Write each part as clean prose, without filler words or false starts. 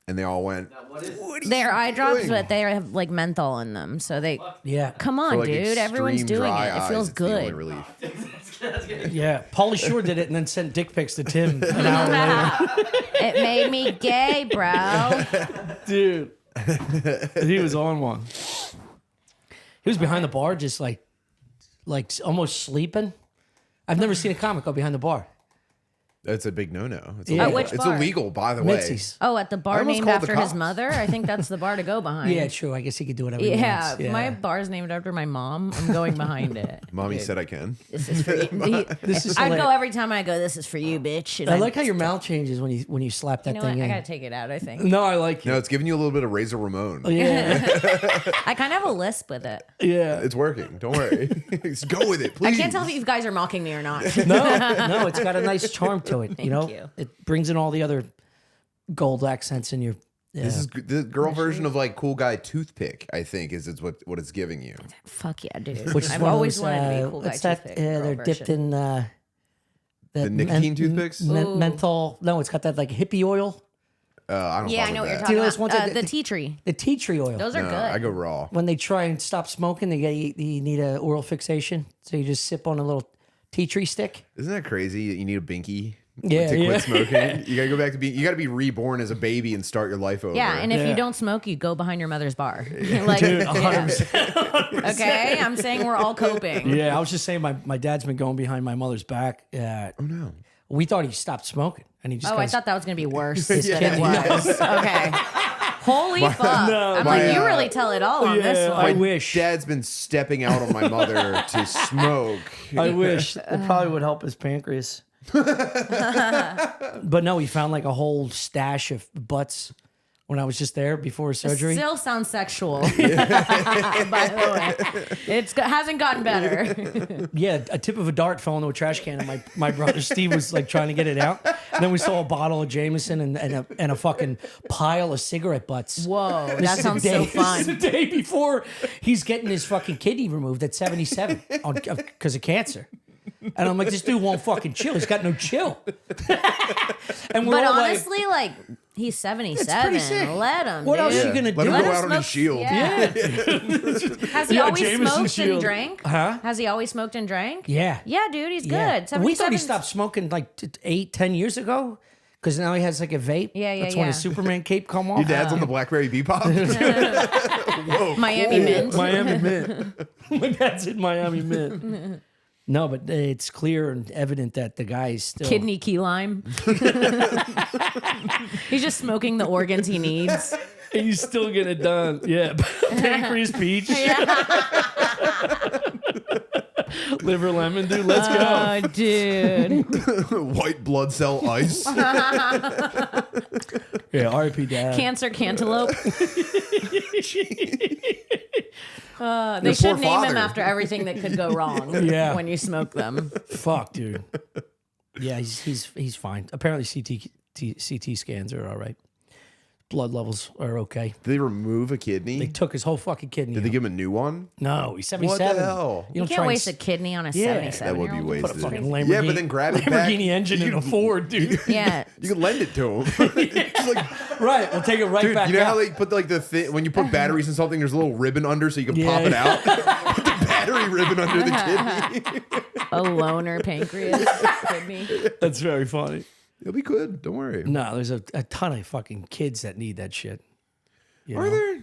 And they all went, They're eye drops, but they have like menthol in them. So they, come on, like, dude. Everyone's extreme doing dry it. It feels eyes, it's the only good. relief. Yeah, Paulie Shore did it and then sent dick pics to Tim an hour later. It made me gay, bro. Dude, he was on one. He was behind the bar, just like almost sleeping. I've never seen a comic go behind the bar. That's a big no-no. It's Yeah. illegal. Which It's bar? illegal, by the way. Mitzi's. Oh, at the I bar almost named called the after his cops. mother? I think that's the bar to go behind. Yeah, true. I guess he could do whatever he Yeah, wants. Yeah, my bar's named after my mom. I'm going behind it. Mommy said I can. This is for you. This is I go hilarious. every time I go, this is for you, bitch. And I like how your mouth changes when you slap that You know what? thing I in. gotta take it out, I think. No, I like it. No, it's giving you a little bit of Razor Ramon. Yeah, I kind of have a lisp with it. yeah. It's working. Don't worry. Just go with it, please. I can't tell if you guys are mocking me or not. No, it's got a nice charm to it. You know, you. it brings in all the other gold accents in your. Yeah. This is the girl version of like cool guy toothpick. I think is what it's giving you. Fuck yeah, dude. Which is I've one of always those, wanted to be a cool guy what's that? toothpick. girl They're dipped version. in The nicotine toothpicks? menthol. No, it's got that like hippie oil. I don't. Yeah, fuck I know with what you're that. talking Do you know this about. one that- The tea tree. The tea tree oil. Those are No, good. I go raw. When they try and stop smoking, you need a oral fixation. So you just sip on a little tea tree stick. Isn't that crazy? That you need a binky Yeah, to yeah. quit smoking. You gotta go back to being. You gotta be reborn as a baby and start your life over. Yeah, and if Yeah. you don't smoke, you go behind your mother's bar. Like, Dude, yeah. 100%. Okay, I'm saying we're all coping. Yeah, I was just saying my dad's been going behind my mother's back. Oh no. We thought he stopped smoking, and he just. Oh, got I his- thought that was gonna be worse Yeah. than it was. Okay. Holy fuck! I'm my, like, you really tell it all on this yeah, one. I wish. Dad's been stepping out on my mother to smoke. I wish it probably would help his pancreas. But no, he found like a whole stash of butts when I was just there before surgery. Still sounds sexual. By the way, hasn't gotten better. Yeah, a tip of a dart fell into a trash can, and my brother Steve was like trying to get it out. And then we saw a bottle of Jameson and a fucking pile of cigarette butts. Whoa, This that is sounds the day- so This fun. is the day before he's getting his fucking kidney removed at 77 because of cancer. And I'm like, this dude won't fucking chill. He's got no chill. And we're But all honestly, like, he's 77. pretty sick. Let him. What dude. else you gonna Let do? him him go out on his smoke- shield. Yeah. Has he Yeah, always Jameson smoked shield. and drank? Huh? Has he always smoked and drank? Yeah. Yeah, dude, he's Yeah. good. We thought he 77's stopped smoking like 8-10 years ago because now he has like a vape. Yeah, That's when yeah. his Superman cape come off. Your dad's on the Blackberry Bebop. Whoa. Miami Mint. Miami Mint. My dad's in Miami Mint. No, but it's clear and evident that the guy is still Kidney key lime. He's just smoking the organs he needs. He's still getting it done. Yeah, pancreas peach, liver lemon, dude. Let's go. Oh, dude. White blood cell ice. Yeah, R.I.P. Dad. Cancer cantaloupe. They Your should poor name father. him after everything that could go wrong Yeah. when you smoke them. Fuck, dude. Yeah, he's fine. Apparently, CT scans are all right. Blood levels are okay. Did they remove a kidney? They took his whole fucking kidney. Did they out. give him a new one? No, he's 77. What the hell? You You don't can't try and waste a kidney on a Yeah, 77 That would be year old. wasted. put a fucking Lamborghini. Yeah, but then grab it back. Lamborghini engine in a Ford, dude. Yeah. You can lend it to him. It's like, Right, we'll take it right dude, back you know out. how they put like the when you put batteries in something, there's a little ribbon under so you can Yeah. pop it out. Put the battery ribbon under the kidney. A loner pancreas kidney. That's very funny. It'll be good. Don't worry. No, there's a ton of fucking kids that need that shit. You Are know? there?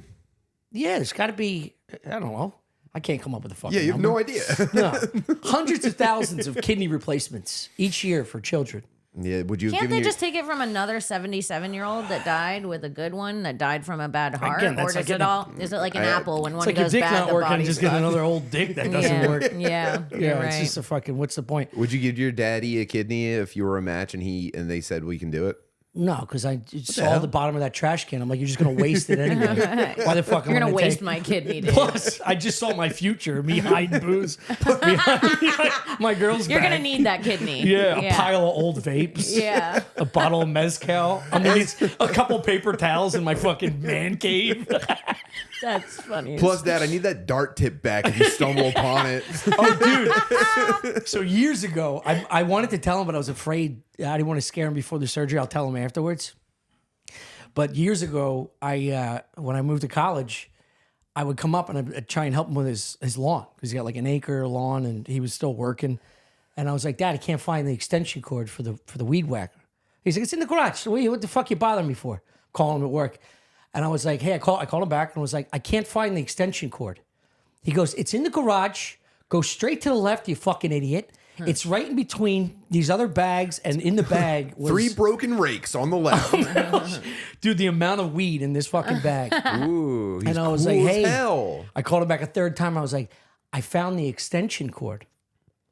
Yeah, there's got to be. I don't know. I can't come up with a fucking. Yeah, you have number. no idea. No, hundreds of thousands of kidney replacements each year for children. Yeah, would you have Can't given they your, just take it from another 77-year-old that died with a good one that died from a bad heart? Again, Or that's does like it all? Is it like an apple when It's one like your goes dick bad, not the working, body's just get gone? another old dick that doesn't Yeah, work. yeah, Yeah, you're it's right. just a fucking. What's the point? Would you give your daddy a kidney if you were a match and they said we can do it? No, because I saw hell? the bottom of that trash can. I'm like, you're just gonna waste it anyway. Why the fuck am You're I gonna waste take... my kidney, dude. Plus, I just saw my future, me hiding booze behind my girl's You're back. gonna need that kidney. Yeah, a pile of old vapes. Yeah. A bottle of mezcal. Underneath a couple paper towels in my fucking man cave. That's funny. Plus, Dad, I need that dart tip back if you stumble upon it. Oh, dude. So years ago, I wanted to tell him, but I was afraid. I didn't want to scare him before the surgery. I'll tell him afterwards. But years ago, when I moved to college, I would come up and I'd try and help him with his lawn because he got like an acre lawn and he was still working. And I was like, Dad, I can't find the extension cord for the weed whacker. He's like, it's in the garage. What the fuck you bothering me for? Calling him at work. And I was like, hey, I called him back and was like, I can't find the extension cord. He goes, it's in the garage. Go straight to the left, you fucking idiot. It's right in between these other bags, and in the bag was 3 broken rakes on the left. dude, the amount of weed in this fucking bag. Ooh, he's And I was cool like, as hey, hell. I called him back a third time. I was like, I found the extension cord.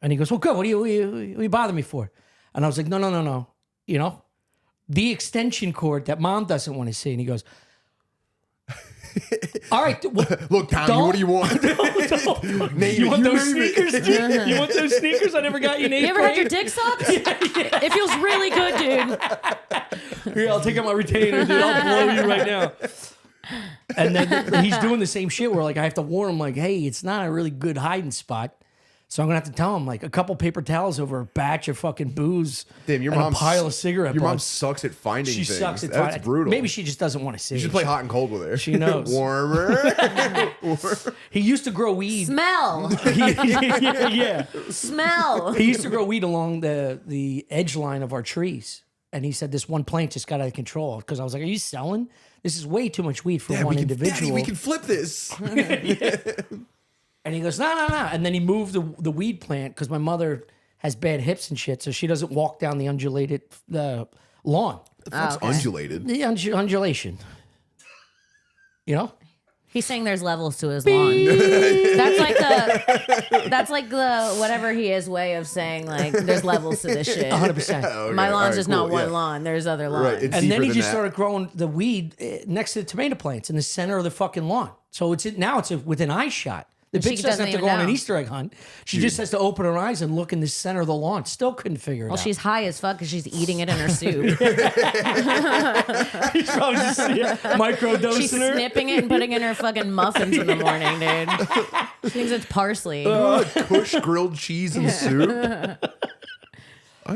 And he goes, well, good. What are you bothering me for? And I was like, no. You know, the extension cord that Mom doesn't want to see. And he goes, all right. Look, Tommy, what do you want? Name You it. want those name it. sneakers, dude? You want those sneakers? I never got you in 8th You ever had your grade. dick sucked? It feels really good, dude. Here, I'll take out my retainer, dude. I'll blow you right now. And then he's doing the same shit where like I have to warn him like, hey, it's not a really good hiding spot. So I'm gonna have to tell him like a couple paper towels over a batch of fucking booze. Damn, your and mom a pile of cigarette Your mom butts. sucks at finding She things. sucks at That's finding. brutal. Maybe she just doesn't want to see. You should play hot and cold with her. She knows. Warmer. He used to grow weed. Smell. Yeah. Smell. He used to grow weed along the edge line of our trees. And he said this one plant just got out of control. Because I was like, are you selling? This is way too much weed for one individual. Daddy, we can flip this. And he goes, no. And then he moved the weed plant because my mother has bad hips and shit. So she doesn't walk down the undulated lawn. The fuck's undulated? The undulation. You know? He's saying there's levels to his lawn. That's like the whatever he is way of saying like there's levels to this shit. 100%. Okay, My all lawn's right, just cool, not one yeah. lawn. There's other lawns. Right, it's And then deeper he than just that. started growing the weed next to the tomato plants in the center of the fucking lawn. So now it's within eye shot. The And she bitch doesn't have doesn't to even go on an know. Easter egg hunt. She just has to open her eyes and look in the center of the lawn. Still couldn't figure it Well, out. she's high as fuck because she's eating it in her soup. She's probably just microdosing She's her. snipping it and putting it in her fucking muffins in the morning, dude. She thinks it's parsley. Kush grilled cheese and soup.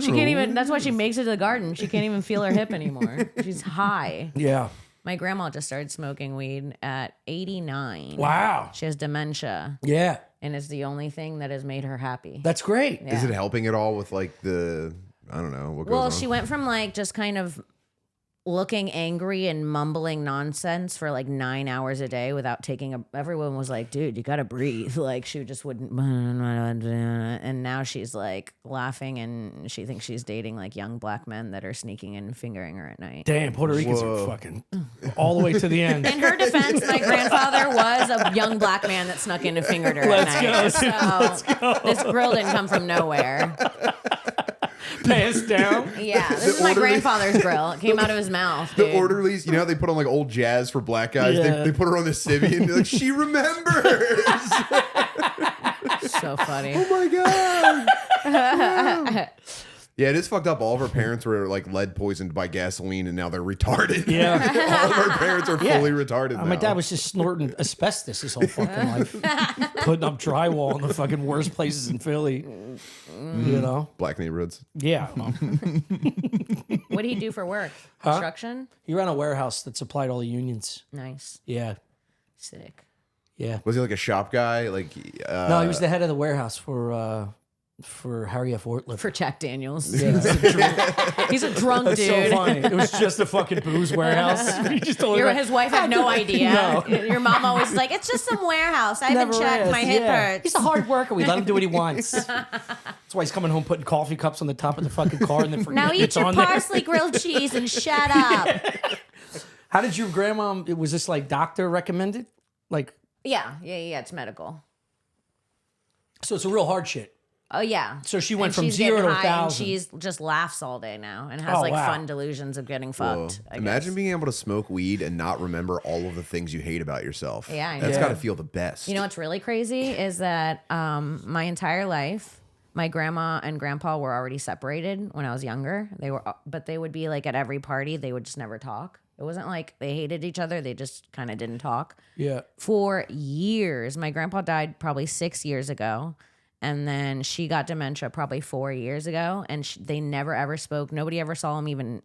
She can't even. That's why she makes it to the garden. She can't even feel her hip anymore. She's high. Yeah. My grandma just started smoking weed at 89. Wow. She has dementia, Yeah. and it's the only thing that has made her happy. That's great. Is it helping at all with like the, I don't know, what goes Well, on? she went from like just kind of looking angry and mumbling nonsense for like 9 hours a day without taking a. Everyone was like, "Dude, you gotta breathe." Like she just wouldn't. And now she's like laughing, and she thinks she's dating like young black men that are sneaking in and fingering her at night. Damn, Puerto Ricans are fucking all the way to the end. In her defense, my grandfather was a young black man that snuck in and fingered her Let's at go, night. dude. Let's So this grill didn't come from nowhere. Pants down. Yeah, this is my grandfather's grill. It came out of his mouth. The dude. orderlies, you know how they put on like old jazz for black guys? Yeah. They put her on the civvy and they're like, she remembers. So funny. Oh my God. Wow. Yeah, it is fucked up. All of our parents were like lead poisoned by gasoline and now they're retarded. Yeah. All of our parents are fully retarded now. My dad was just snorting asbestos his whole fucking life. Putting up drywall in the fucking worst places in Philly. You know? Black neighborhoods. Yeah. What did he do for work? Construction? He ran a warehouse that supplied all the unions. Nice. Yeah. Sick. Yeah. Was he like a shop guy? Like No, he was the head of the warehouse for Harry F. Ortliff. For Jack Daniels. Yeah. He's a drunk That's dude. so funny. It was just a fucking booze warehouse. He just told His wife had no idea. No. Your mom always like, it's just some warehouse. I haven't Never checked. is. My hip Yeah. hurts. He's a hard worker. We let him do what he wants. That's why he's coming home putting coffee cups on the top of the fucking car and then Now forgetting eat it's your on there. parsley grilled cheese and shut up. How did your grandma? Was this like doctor recommended? Like, Yeah. It's medical. so it's a real hard shit. Oh yeah. So she went And from she's 0 to getting high and 1,000. she's just laughs all day now and has Oh, like wow. fun delusions of getting Whoa. fucked. I Imagine guess. being able to smoke weed and not remember all of the things you hate about yourself. Yeah, I That's know. got to feel the best. You know what's really crazy is that my entire life, my grandma and grandpa were already separated when I was younger. But they would be like at every party. They would just never talk. It wasn't like they hated each other. They just kind of didn't talk. Yeah. For years. My grandpa died probably 6 years ago. And then she got dementia probably 4 years ago. And they never ever spoke. Nobody ever saw him even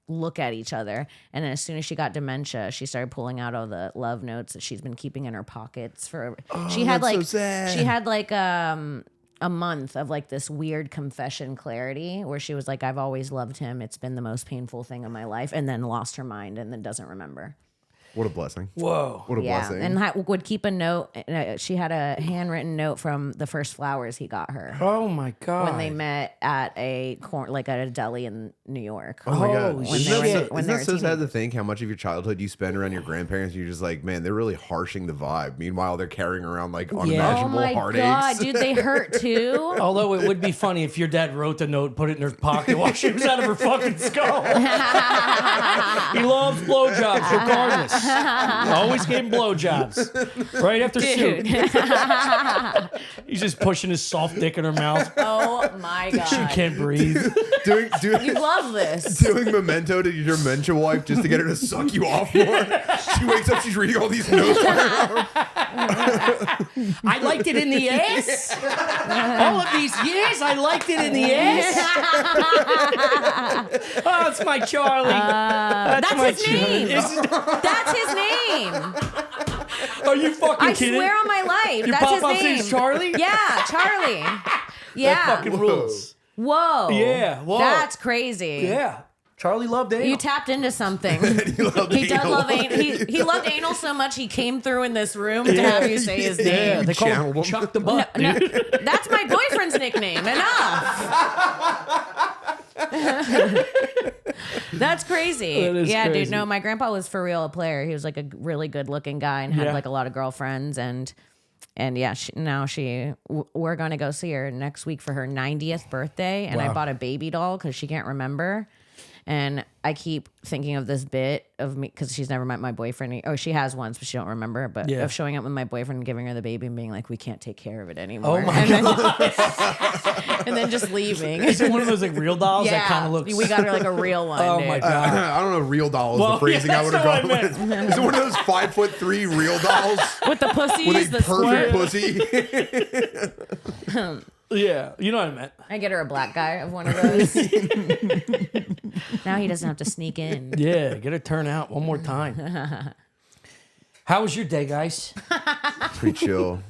look at each other. And then as soon as she got dementia, she started pulling out all the love notes that she's been keeping in her pockets for. She had that's like so sad. she had like a month of like this weird confession clarity where she was like, I've always loved him. It's been the most painful thing in my life, and then lost her mind and then doesn't remember. What a blessing. Whoa. What a blessing. And would keep a note. She had a handwritten note from the first flowers he got her Oh my God. when they met at a at a deli in New York. Oh my God. Holy When Isn't they that, were- when isn't they that were so sad to teenagers. think how much of your childhood you spend around your grandparents and you're just like, man, they're really harshing the vibe. Meanwhile, they're carrying around like Oh unimaginable my heartaches. God, dude, they hurt too. Although it would be funny if your dad wrote the note, put it in her pocket while she was out of her fucking skull. He loves blowjobs regardless. Always gave him blowjobs. Right after Dude. soup. He's just pushing his soft dick in her mouth. Oh my God. She can't breathe. doing, You love this. doing memento to your dementia wife just to get her to suck you off more. She wakes up, she's reading all these notes. I liked it in the ass. All of these years, I liked it in the ass. Oh, it's my Charlie. That's my his name. Charlie. That's his name. Are you fucking I kidding? swear on my life. Your That's his pop-up's name. name's Charlie? Yeah, Charlie. Yeah. That fucking rules. Whoa. Yeah, whoa. That's crazy. Yeah. Charlie loved anal. You tapped into something. loved He does anal. love anal. He loved anal so much he came through in this room to have you say his Yeah, name. they call him channeled him. Chuck the Butt. No, that's my boyfriend's nickname. Enough. That's crazy. That is Yeah, crazy. dude. No, my grandpa was for real a player. He was like a really good looking guy and had Yeah. like a lot of girlfriends and yeah, we're gonna go see her next week for her 90th birthday, and I Wow. bought a baby doll because she can't remember. And I keep thinking of this bit of me because she's never met my boyfriend. Oh, she has once, but she don't remember. But Yeah. of showing up with my boyfriend and giving her the baby and being like, "We can't take care of it anymore." Oh my and God. Then, and then just leaving. Is it one of those like real dolls Yeah, that kind of looks? we got her like a real one. Oh dude. my God. I don't know if real doll is Well, the phrasing yeah, I would have that's gone what I with. Is it one of those 5'3" real dolls With the pussies, with the a perfect squirt. pussy? Yeah, you know what I meant. I get her a black guy of one of those. Now he doesn't have to sneak in. Yeah, get her turn out one more time. How was your day, guys? Pretty chill.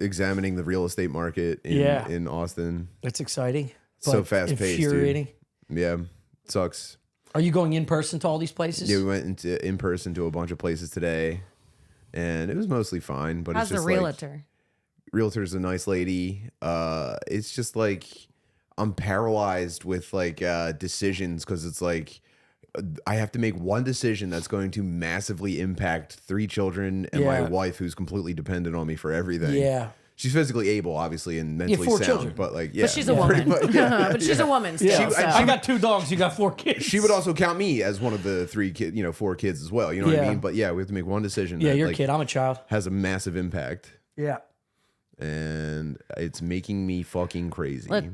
Examining the real estate market in Austin. That's exciting. So but fast-paced, dude. infuriating. Yeah, sucks. Are you going in person to all these places? Yeah, we went in person to a bunch of places today, and it was mostly fine. But How's it's the just like, realtor? realtor's a nice lady. It's just like I'm paralyzed with like decisions because it's like I have to make one decision that's going to massively impact 3 children and my Yeah. wife who's completely dependent on me for everything. Yeah. She's physically able, obviously, and mentally 4 sound, children. but like, yeah, But she's a pretty woman. much, yeah. But she's a woman still. Yeah. so. I got 2 dogs. You got 4 kids. She would also count me as one of the 3 kids, 4 kids as well. You know what I Yeah. mean? But yeah, we have to make one decision. Yeah, that, you're like, a kid. I'm a child. has a massive impact, Yeah. and it's making me fucking crazy. Look,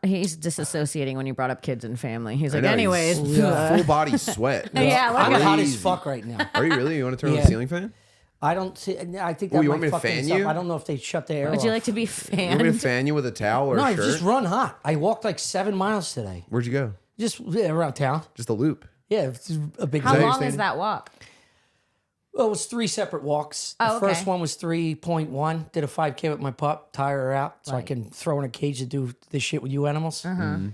he's disassociating when you brought up kids and family. He's like, I know, anyways. he's full body sweat. Yeah, look I'm at hot Crazy. as fuck right now. Are you really? You want to turn on Yeah. the ceiling fan? I don't see. I think Oh, that you might want me to fuck fan things up. you? I don't know if they shut the air Would off. you like to be You want me to fanned? fan you with a towel or No, a I've shirt? just run hot. I walked like 7 miles today. Where'd you go? Just around town. Just a loop. Yeah, it's a big. How that long your is that walk? Well, it was 3 separate walks. The Oh, okay. first one was 3.1. Did a 5K with my pup, tire her out so I Right. can throw her in a cage to do this shit with you animals. Mm-hmm.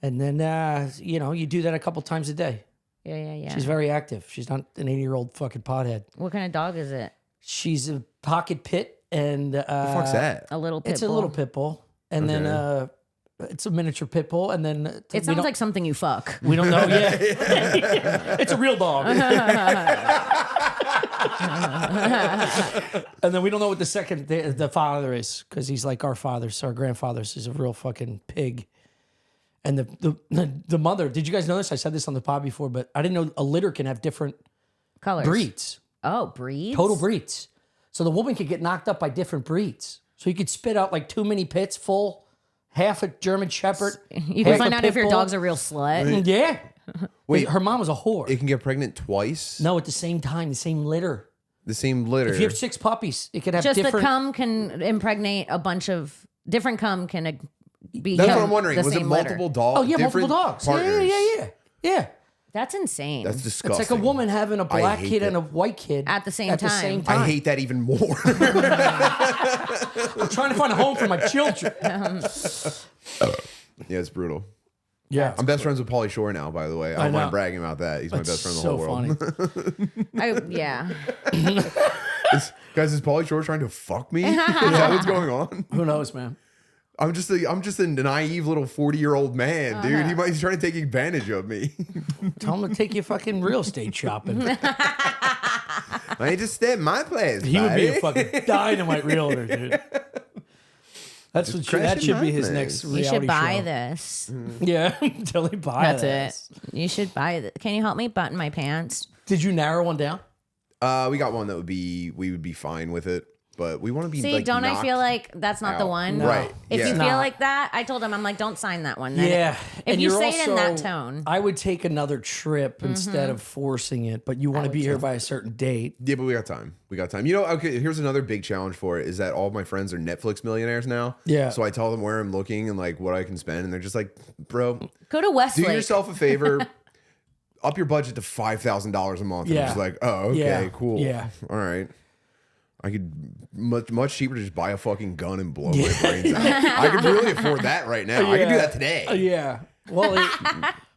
And then, you do that a couple times a day. Yeah. She's very active. She's not an 80-year-old fucking pothead. What kind of dog is it? She's a pocket pit, and The fuck's that? A little pit it's bull? a little pit bull, and then it's a miniature pit bull, and then It sounds like something you fuck. we don't know yet. It's a real dog. And then we don't know what the father is because he's like our fathers, our grandfathers. Is a real fucking pig. And the mother. Did you guys know this? I said this on the pod before, but I didn't know a litter can have different Colors. breeds, Oh, breeds? total breeds. So the woman could get knocked up by different breeds. So you could spit out like too many pits full, half a German Shepherd. You can half find a out if pit your bull. dog's a real slut. Yeah. Wait. Her mom was a whore. It can get pregnant twice? No, at the same time, the same litter. The same litter. If you have 6 puppies, it could have Just the different. cum can impregnate a bunch of different cum can be. That's what I'm wondering. The Was it same litter. multiple dogs? Oh yeah, multiple dogs. Yeah. That's insane. That's disgusting. It's like a woman having a black hate kid that. and a white kid At the same time. I hate that even more. I'm trying to find a home for my children. Yeah, it's brutal. Yeah. I'm best friends with Paulie Shore now, by the way. I don't know. mind bragging about that. He's my best friend in the whole world. Funny. Guys, is Paulie Shore trying to fuck me? Is that what's going on? Who knows, man? I'm just a naive little 40-year-old man, dude. He's trying to take advantage of me. Tell him to take you fucking real estate shopping. I need to stay at my place. He would be a buddy. fucking dynamite realtor, dude. That's what that should be his next reality You should buy show. this. Yeah, until he buys That's it. You should buy this. Can you help me button my pants? Did you narrow one down? We got one that we would be fine with it, but we want to be See, like, don't I knocked feel like that's not the out. one? No. Right. If yeah. you Nah. feel like that, I told him, I'm like, don't sign that one. Then Yeah. If And you you're say it in that also- tone. I would take another trip instead of forcing it, but you want to be here by a certain date. Yeah, but we got time. We got time. You know, okay, here's another big challenge for it is that all of my friends are Netflix millionaires now. Yeah. So I tell them where I'm looking and like what I can spend, and they're just like, bro, Go to do Westlake. yourself a favor. Up your budget to $5,000 a month. And Yeah. I'm just like, oh, okay, Yeah. cool. Yeah. All right. I could much cheaper to just buy a fucking gun and blow my brains out. I could really afford that right now. I could do that today. Yeah. Well,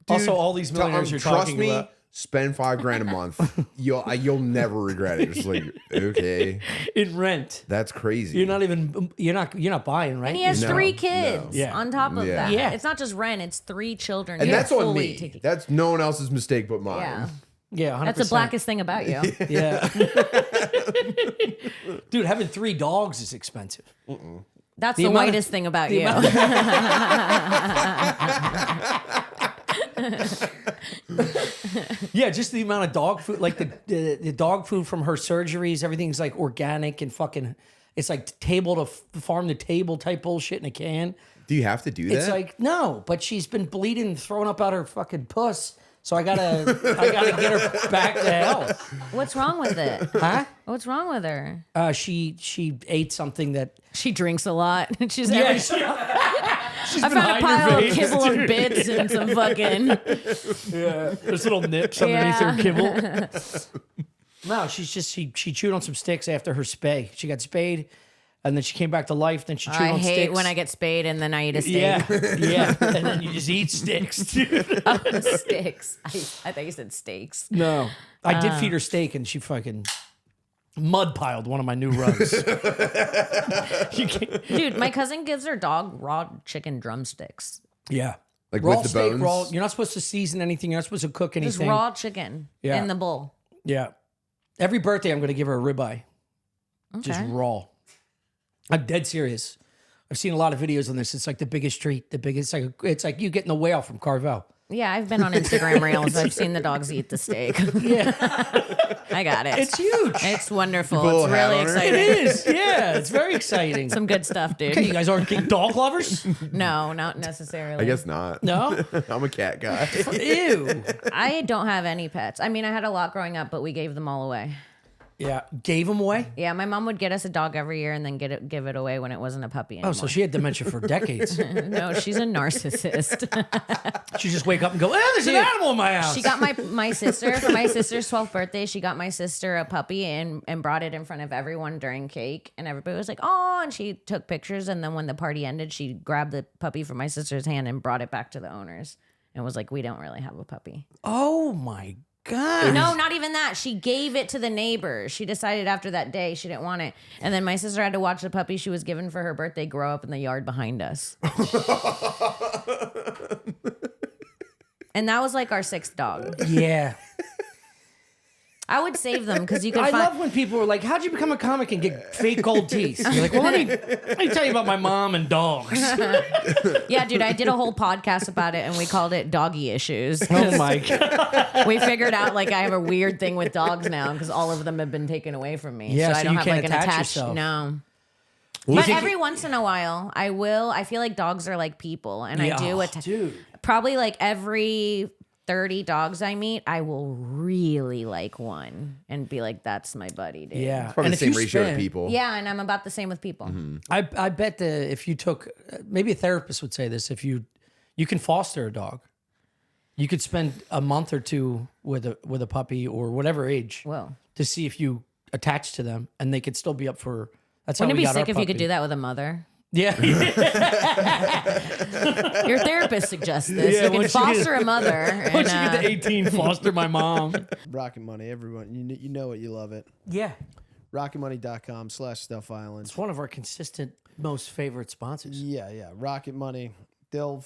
also all these millionaires you're trust talking me, about. spend $5,000 a month. You'll never regret it. It's like, okay, In rent. that's crazy. You're not buying, right? And he has No, 3 no. kids Yeah. on top of Yeah. that. Yeah. It's not just rent, it's 3 children. and You're that's on fully me. taking- That's no one else's mistake but mine. yeah. Yeah, 100%. That's the blackest thing about you. Yeah. Dude, having 3 dogs is expensive. That's The the, amount of- whitest thing about the you. amount- Yeah, just the amount of dog food, like the dog food from her surgeries, everything's like organic and fucking, it's like table to farm to table type bullshit in a can. Do you have to do that? It's like, no, but she's been bleeding and throwing up out her fucking puss. So I gotta get her back to health. What's wrong with it? Huh? What's wrong with her? She ate something that She drinks a lot. She's yeah, she's she's I been found a hiding her pile of veins, kibble dude. and bits and some fucking. Yeah, there's little nips underneath Yeah. her kibble. No, she chewed on some sticks after her spay. She got spayed, and then she came back to life. Then she chewed I on hate sticks. when I get spayed and then I eat a steak. Yeah, yeah, and then you just eat sticks, dude. Sticks. I thought you said steaks. No, I did feed her steak, and she fucking mud piled one of my new rugs. Dude, my cousin gives her dog raw chicken drumsticks. Yeah, like raw with the steak, bones. raw. You're not supposed to season anything. You're not supposed to cook anything. Just raw chicken Yeah. in the bowl. Yeah. Every birthday, I'm going to give her a ribeye. Just Okay. raw. I'm dead serious. I've seen a lot of videos on this. It's like the biggest treat. It's like you getting the whale from Carvel. Yeah, I've been on Instagram Reels. I've seen the dogs eat the steak. Yeah. I got it. It's huge. It's wonderful. You put a It's little hat really on her? It exciting. is. Yeah. It's very exciting. Some good stuff, dude. Okay, you guys aren't dog lovers? No, not necessarily. I guess not. No? I'm a cat guy. Ew. I don't have any pets. I mean, I had a lot growing up, but we gave them all away. Yeah. Gave them away? Yeah, my mom would get us a dog every year and then give it away when it wasn't a puppy anymore. Oh, so she had dementia for decades. No, she's a narcissist. She just wake up and go, there's an animal in my house. She got my sister for my sister's 12th birthday. She got my sister a puppy and brought it in front of everyone during cake, and everybody was like, "Oh!" And she took pictures. And then when the party ended, she grabbed the puppy from my sister's hand and brought it back to the owners and was like, "We don't really have a puppy." Oh, my God. No, not even that. She gave it to the neighbors. She decided after that day she didn't want it. And then my sister had to watch the puppy she was given for her birthday grow up in the yard behind us. And that was like our 6th dog. Yeah. I would save them because you could I find. love when people are like, how'd you become a comic and get fake gold teeth? You're like, well, let me tell you about my mom and dogs. Yeah, dude, I did a whole podcast about it and we called it Doggy Issues. Oh, my God. We figured out like I have a weird thing with dogs now because all of them have been taken away from me. Yeah, so I so don't you have can't like an attach attached. yourself. No. You But think- every once in a while, I will. I feel like dogs are like people, and Yeah, I do dude. probably like every 30 dogs I meet, I will really like one and be like, "That's my buddy, dude." Yeah. Probably And the if same you ratio to spend- people. Yeah, and I'm about the same with people. I bet if you took, maybe a therapist would say this, if you can foster a dog. You could spend a month or two with a puppy or whatever age Whoa. to see if you attach to them, and they could still be up for. That's how Wouldn't we it be got our sick if you could puppy. do that with a mother? Yeah. Your therapist suggests this. Yeah, you can once you foster a mother. Once and, you get to 18, foster my mom. Rocket Money, everyone. You know it. You love it. Yeah. RocketMoney.com/Stuff Island. It's one of our consistent, most favorite sponsors. Yeah. Rocket Money. They'll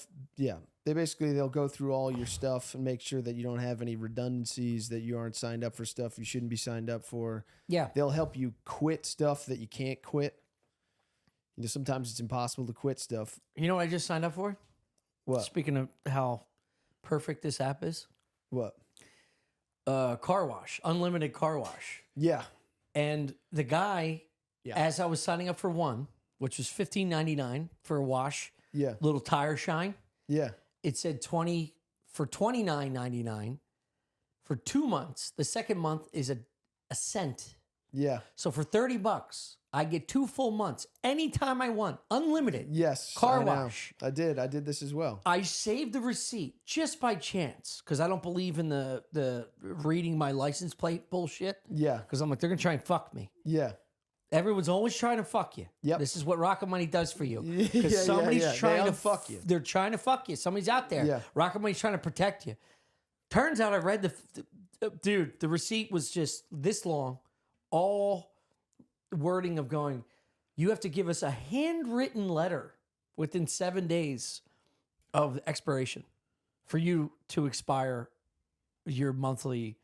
go through all your stuff and make sure that you don't have any redundancies, that you aren't signed up for stuff you shouldn't be signed up for. Yeah. They'll help you quit stuff that you can't quit. You know, sometimes it's impossible to quit stuff. You know what I just signed up for? What? Speaking of how perfect this app is, What? car wash, unlimited car wash. Yeah. And the guy, Yeah. as I was signing up for one, which was $15.99 for a wash, Yeah. little tire shine, Yeah. it said $29.99 for 2 months. The second month is a cent. Yeah. So for $30, I get 2 full months anytime I want, unlimited. Yes. Car I know. wash. I did this as well. I saved the receipt just by chance because I don't believe in the reading my license plate bullshit. Yeah. Because I'm like, they're gonna try and fuck me. Yeah. Everyone's always trying to fuck you. Yep. This is what Rocket Money does for you. Yeah, Because yeah, somebody's yeah. trying They to unfuck you. They're trying to fuck you. Somebody's out there. Yeah. Rocket Money's trying to protect you. Turns out I read dude, the receipt was just this long, all wording of going, you have to give us a handwritten letter within 7 days of expiration for you to expire your monthly.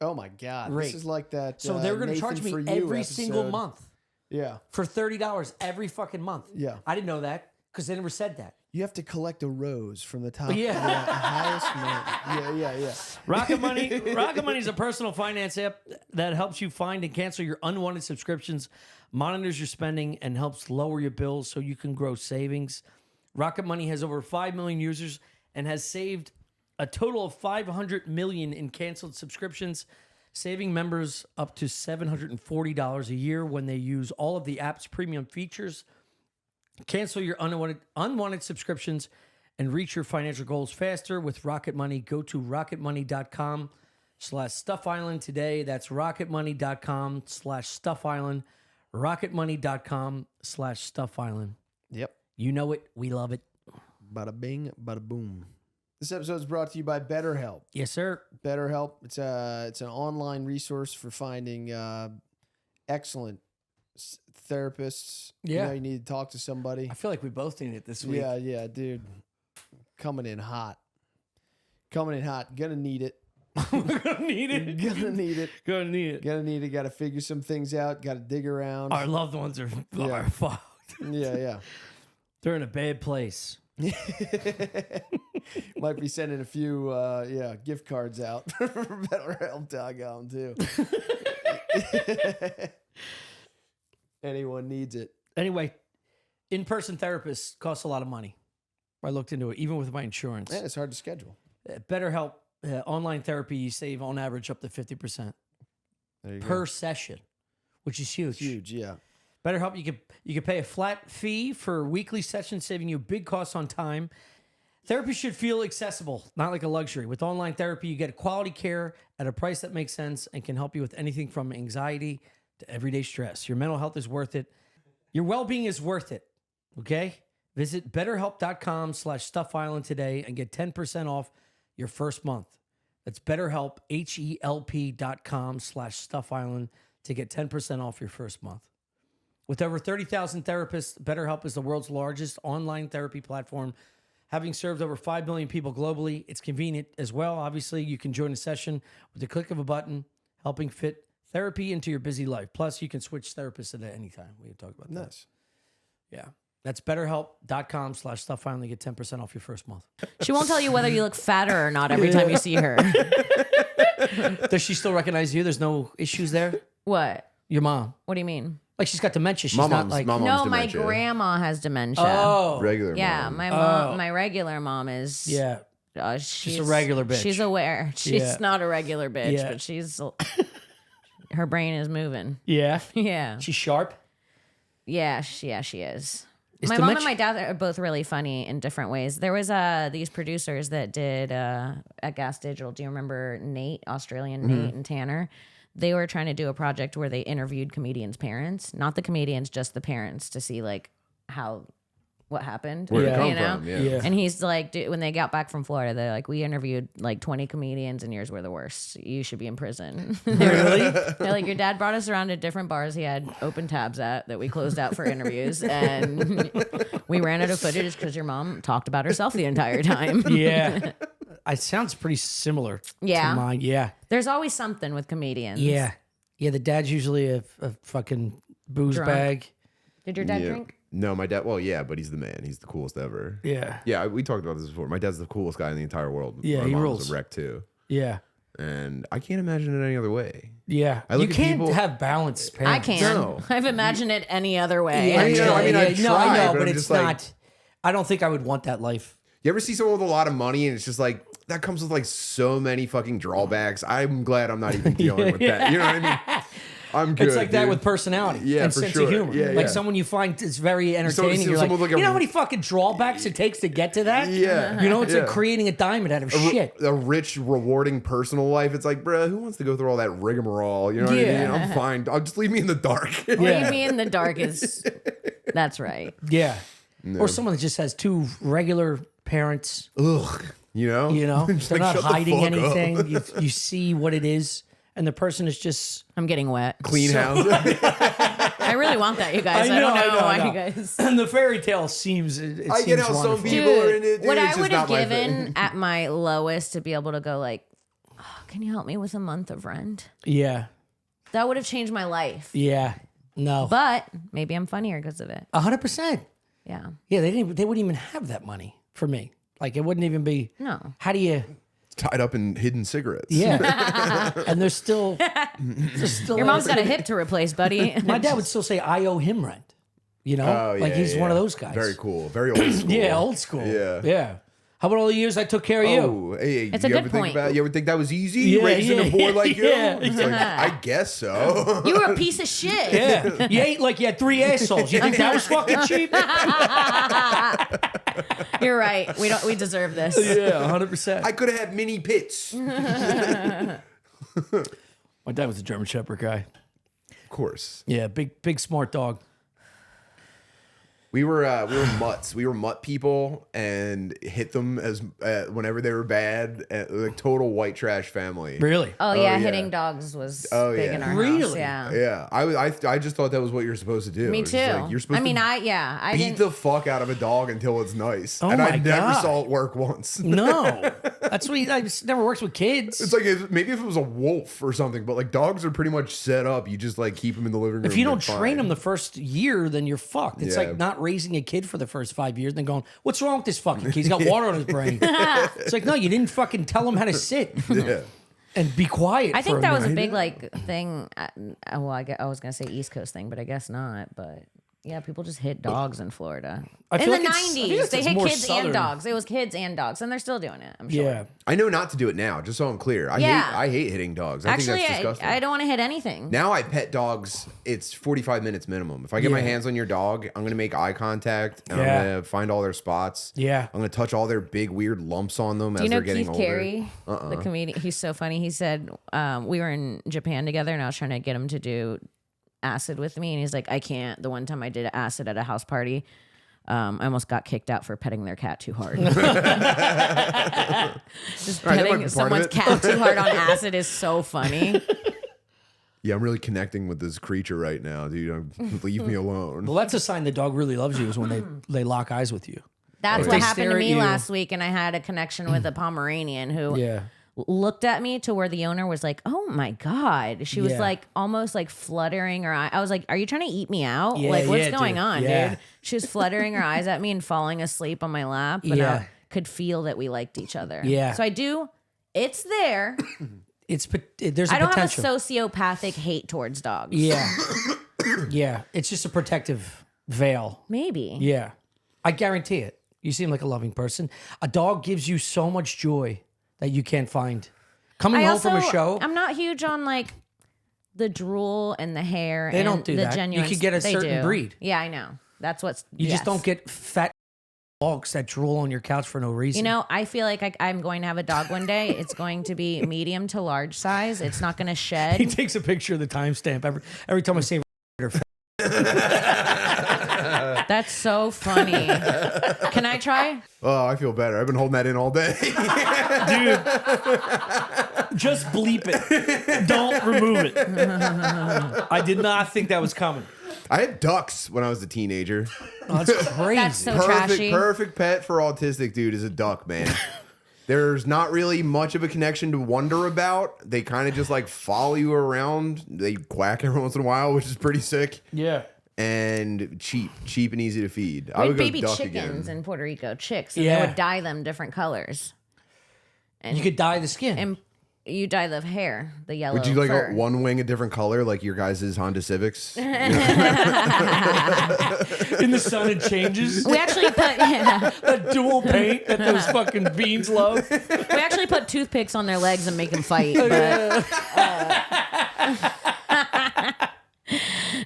Oh my God. Rate. This is like that. So they were going to charge me every single month Yeah. for $30 every fucking month. Yeah. I didn't know that because they never said that. You have to collect a rose from the top. Yeah. To the highest mountain. Yeah. Rocket Money is a personal finance app that helps you find and cancel your unwanted subscriptions, monitors your spending, and helps lower your bills so you can grow savings. Rocket Money has over 5 million users and has saved a total of $500 million in canceled subscriptions, saving members up to $740 a year when they use all of the app's premium features. Cancel your unwanted subscriptions and reach your financial goals faster with Rocket Money. Go to rocketmoney.com/Stuff Island today. That's rocketmoney.com/Stuff Island. rocketmoney.com/Stuff Island. Yep. You know it. We love it. Bada bing, bada boom. This episode is brought to you by BetterHelp. Yes, sir. BetterHelp. It's an online resource for finding excellent therapists. Yeah. You know, you need to talk to somebody. I feel like we both need it this week. Yeah, dude. Coming in hot. Gonna need it. We're going to need it. Gonna need it. Going to need it. Gonna need it. Got to figure some things out. Got to dig around. Our loved ones are fucked. Yeah. They're in a bad place. Might be sending a few gift cards out for BetterHelp.com too. Anyone needs it. Anyway, in-person therapists cost a lot of money. I looked into it, even with my insurance. Man, it's hard to schedule. BetterHelp, online therapy, you save on average up to 50% There you per session, which is huge. Huge, yeah. BetterHelp, you can pay a flat fee for weekly sessions, saving you big costs on time. Therapy should feel accessible, not like a luxury. With online therapy, you get quality care at a price that makes sense and can help you with anything from anxiety to everyday stress. Your mental health is worth it. Your well-being is worth it, okay? Visit betterhelp.com/Stuff Island today and get 10% off your first month. That's BetterHelp, HELP.com/Stuff Island to get 10% off your first month. With over 30,000 therapists, BetterHelp is the world's largest online therapy platform. Having served over 5 million people globally, it's convenient as well. Obviously, you can join a session with the click of a button, helping fit therapy into your busy life. Plus, you can switch therapists at any time. We can talk about that. Nice. Yeah. That's betterhelp.com/Stuff Island to get 10% off your first month. She won't tell you whether you look fatter or not every time you see her. Does she still recognize you? There's no issues there? What? Your mom. What do you mean? Like she's got dementia. She's My not mom's- like... my mom's No, dementia. my grandma has dementia. Oh. Regular Yeah, mom. my mom, my regular mom is. Yeah. She's a regular bitch. She's aware. She's Yeah. not a regular bitch, Yeah. but she's. Her brain is moving. Yeah. Yeah. She's sharp. Yeah, she is. My mom and my dad are both really funny in different ways. There was these producers that did at Gas Digital. Do you remember Nate, Australian Nate and Tanner? They were trying to do a project where they interviewed comedians' parents, not the comedians, just the parents, to see like what happened. Where'd it come you know? from? Yeah. And he's like, dude, when they got back from Florida, they're like, we interviewed like 20 comedians and yours were the worst. You should be in prison. Really? They're like, your dad brought us around to different bars he had open tabs at that we closed out for interviews. And we ran out of footage because your mom talked about herself the entire time. Yeah. It sounds pretty similar Yeah. to mine. Yeah. There's always something with comedians. Yeah. Yeah, the dad's usually a fucking booze Drunk. bag. Did your dad drink? No, my dad. Well, yeah, but he's the man. He's the coolest ever. Yeah. Yeah, we talked about this before. My dad's the coolest guy in the entire world. Yeah, my he mom's rules. a wreck too, Yeah. and I can't imagine it any other way. Yeah. I look You at can't people- have balanced parents. I can. No. I've imagined it any other way. Yeah, I mean, I yeah, try, no, I know, but but I'm it's just like- not. I don't think I would want that life. You ever see someone with a lot of money and it's just like that comes with like so many fucking drawbacks. I'm glad I'm not even dealing with that. You know what I mean? I'm good. It's like that dude. with personality Yeah, and for sense sure. of humor. Yeah, like yeah. someone you find is very entertaining. see You're like, someone with like a- you know how many fucking drawbacks it takes to get to that? Yeah. You know, it's Yeah. like creating a diamond out of shit. A rich, rewarding personal life. It's like, bruh, who wants to go through all that rigmarole? You know what I Yeah. mean? I'm fine. I'll just leave me in the dark. Leave me in the dark is. That's right. Yeah. Or someone that just has two regular parents. Ugh. You know? You know, Just they're like, not shut the hiding fuck up. anything. You see what it is, and the person is just. I'm getting wet. Clean house. I really want that, you guys. I, don't know why you guys. And the fairy tale seems. It I seems get how some wonderful. people are in it. Dude, What it's I just would have not my thing. given at my lowest to be able to go like, oh, can you help me with a month of rent? Yeah. That would have changed my life. Yeah. No. But maybe I'm funnier because of it. 100%. Yeah. Yeah. They wouldn't even have that money for me. Like it wouldn't even be. No. How do you? Tied up in hidden cigarettes. Yeah. And there's still. Your mom's got a hip to replace, buddy. My dad would still say, "I owe him rent." You know, Oh, yeah, like he's yeah. one of those guys. Very cool. Very old school. Yeah, old school. Yeah. Yeah. How about all the years I took care of you? Oh, hey, It's you a good ever think point. about? You ever think that was easy? Yeah, Raising yeah, a boy like yeah, you? It's like, I guess so. You were a piece of shit. Yeah. You ate like you had 3 assholes. You think that was fucking cheap? You're right. We deserve this. Yeah, 100%. I could have had mini pits. My dad was a German Shepherd guy. Of course. Yeah, big smart dog. We were mutts. We were mutt people and hit them as whenever they were bad. Like total white trash family. Really? Oh yeah, yeah. hitting dogs was Oh, big yeah. in our house. Really? Yeah. Yeah, I just thought that was what you're supposed to do. Me It's too. just like, you're supposed I mean, to I beat didn't. the fuck out of a dog until it's nice. Oh and my I never God. saw it work once. No. That's what I just never works with kids. It's like maybe if it was a wolf or something, but like dogs are pretty much set up. You just like keep them in the living room. If you don't they're train fine. them the first year, then you're fucked. It's Yeah. like not raising a kid for the first 5 years, then going, "What's wrong with this fucking kid? He's got water on his brain." It's like, no, you didn't fucking tell him how to sit Yeah. and be quiet. I think for that was a minute. big like thing. Well, I was gonna say East Coast thing, but I guess not. But yeah, people just hit dogs in Florida. I In feel the like it's- I think 90s, it's they hit more kids southern. and dogs. It was kids and dogs, and they're still doing it. I'm sure. Yeah. I know not to do it now, just so I'm clear. Yeah. I hate hitting dogs. I Actually, think that's disgusting. I don't want to hit anything. Now I pet dogs. It's 45 minutes minimum. If I get my Yeah. hands on your dog, I'm gonna make eye contact. And Yeah. I'm gonna find all their spots. Yeah. I'm gonna touch all their big weird lumps on them Do as you know they're getting Keith older. Carey, the comedian? He's so funny. He said we were in Japan together, and I was trying to get him to do acid with me, and he's like, "I can't." The one time I did acid at a house party, I almost got kicked out for petting their cat too hard. Just Right, that might be petting part of someone's it. cat too hard on acid is so funny. Yeah, I'm really connecting with this creature right now, dude. Leave me alone. Well, that's a sign the dog really loves you is when they lock eyes with you. That's If what they happened stare to at me you- last week, and I had a connection with a Pomeranian who Yeah. looked at me to where the owner was like, "Oh my god!" She was Yeah. like almost like fluttering her eye. I was like, "Are you trying to eat me out? Yeah, like what's yeah, going dude. on, Yeah. dude?" She was fluttering her eyes at me and falling asleep on my lap, but Yeah. I could feel that we liked each other. Yeah. So I do. It's there. There's a I don't potential. have a sociopathic hate towards dogs. Yeah. Yeah. It's just a protective veil. Maybe. Yeah. I guarantee it. You seem like a loving person. A dog gives you so much joy that you can't find. Coming home from a show. I'm not huge on like the drool and the hair. They and don't do the that. You Genuine, could get a they certain do. breed. Yeah, I know. That's what's You just don't get fat dogs that drool on your couch for no reason. You know, I feel like I'm going to have a dog one day. It's going to be medium to large size. It's not going to He shed. takes a picture of the timestamp every time I say That's so funny. Can I try? Oh, I feel better. I've been holding that in all day. dude. Just bleep it. Don't remove it. I did not think that was coming. I had ducks when I was a teenager. Oh, that's crazy. That's so trashy. Perfect pet for autistic dude is a duck, man. There's not really much of a connection to wonder about. They kind of just like follow you around. They quack every once in a while, which is pretty sick. Yeah. And cheap and easy to feed. We I had would go baby duck chickens again. in Puerto Rico, chicks, and Yeah. they would dye them different colors. And You could dye the skin. and you dye the hair, the yellow. Would you like fur. one wing a different color, like your guys' Honda Civics? In the sun, it changes. We actually put That dual paint that those fucking beans love. we actually put toothpicks on their legs and make them fight. But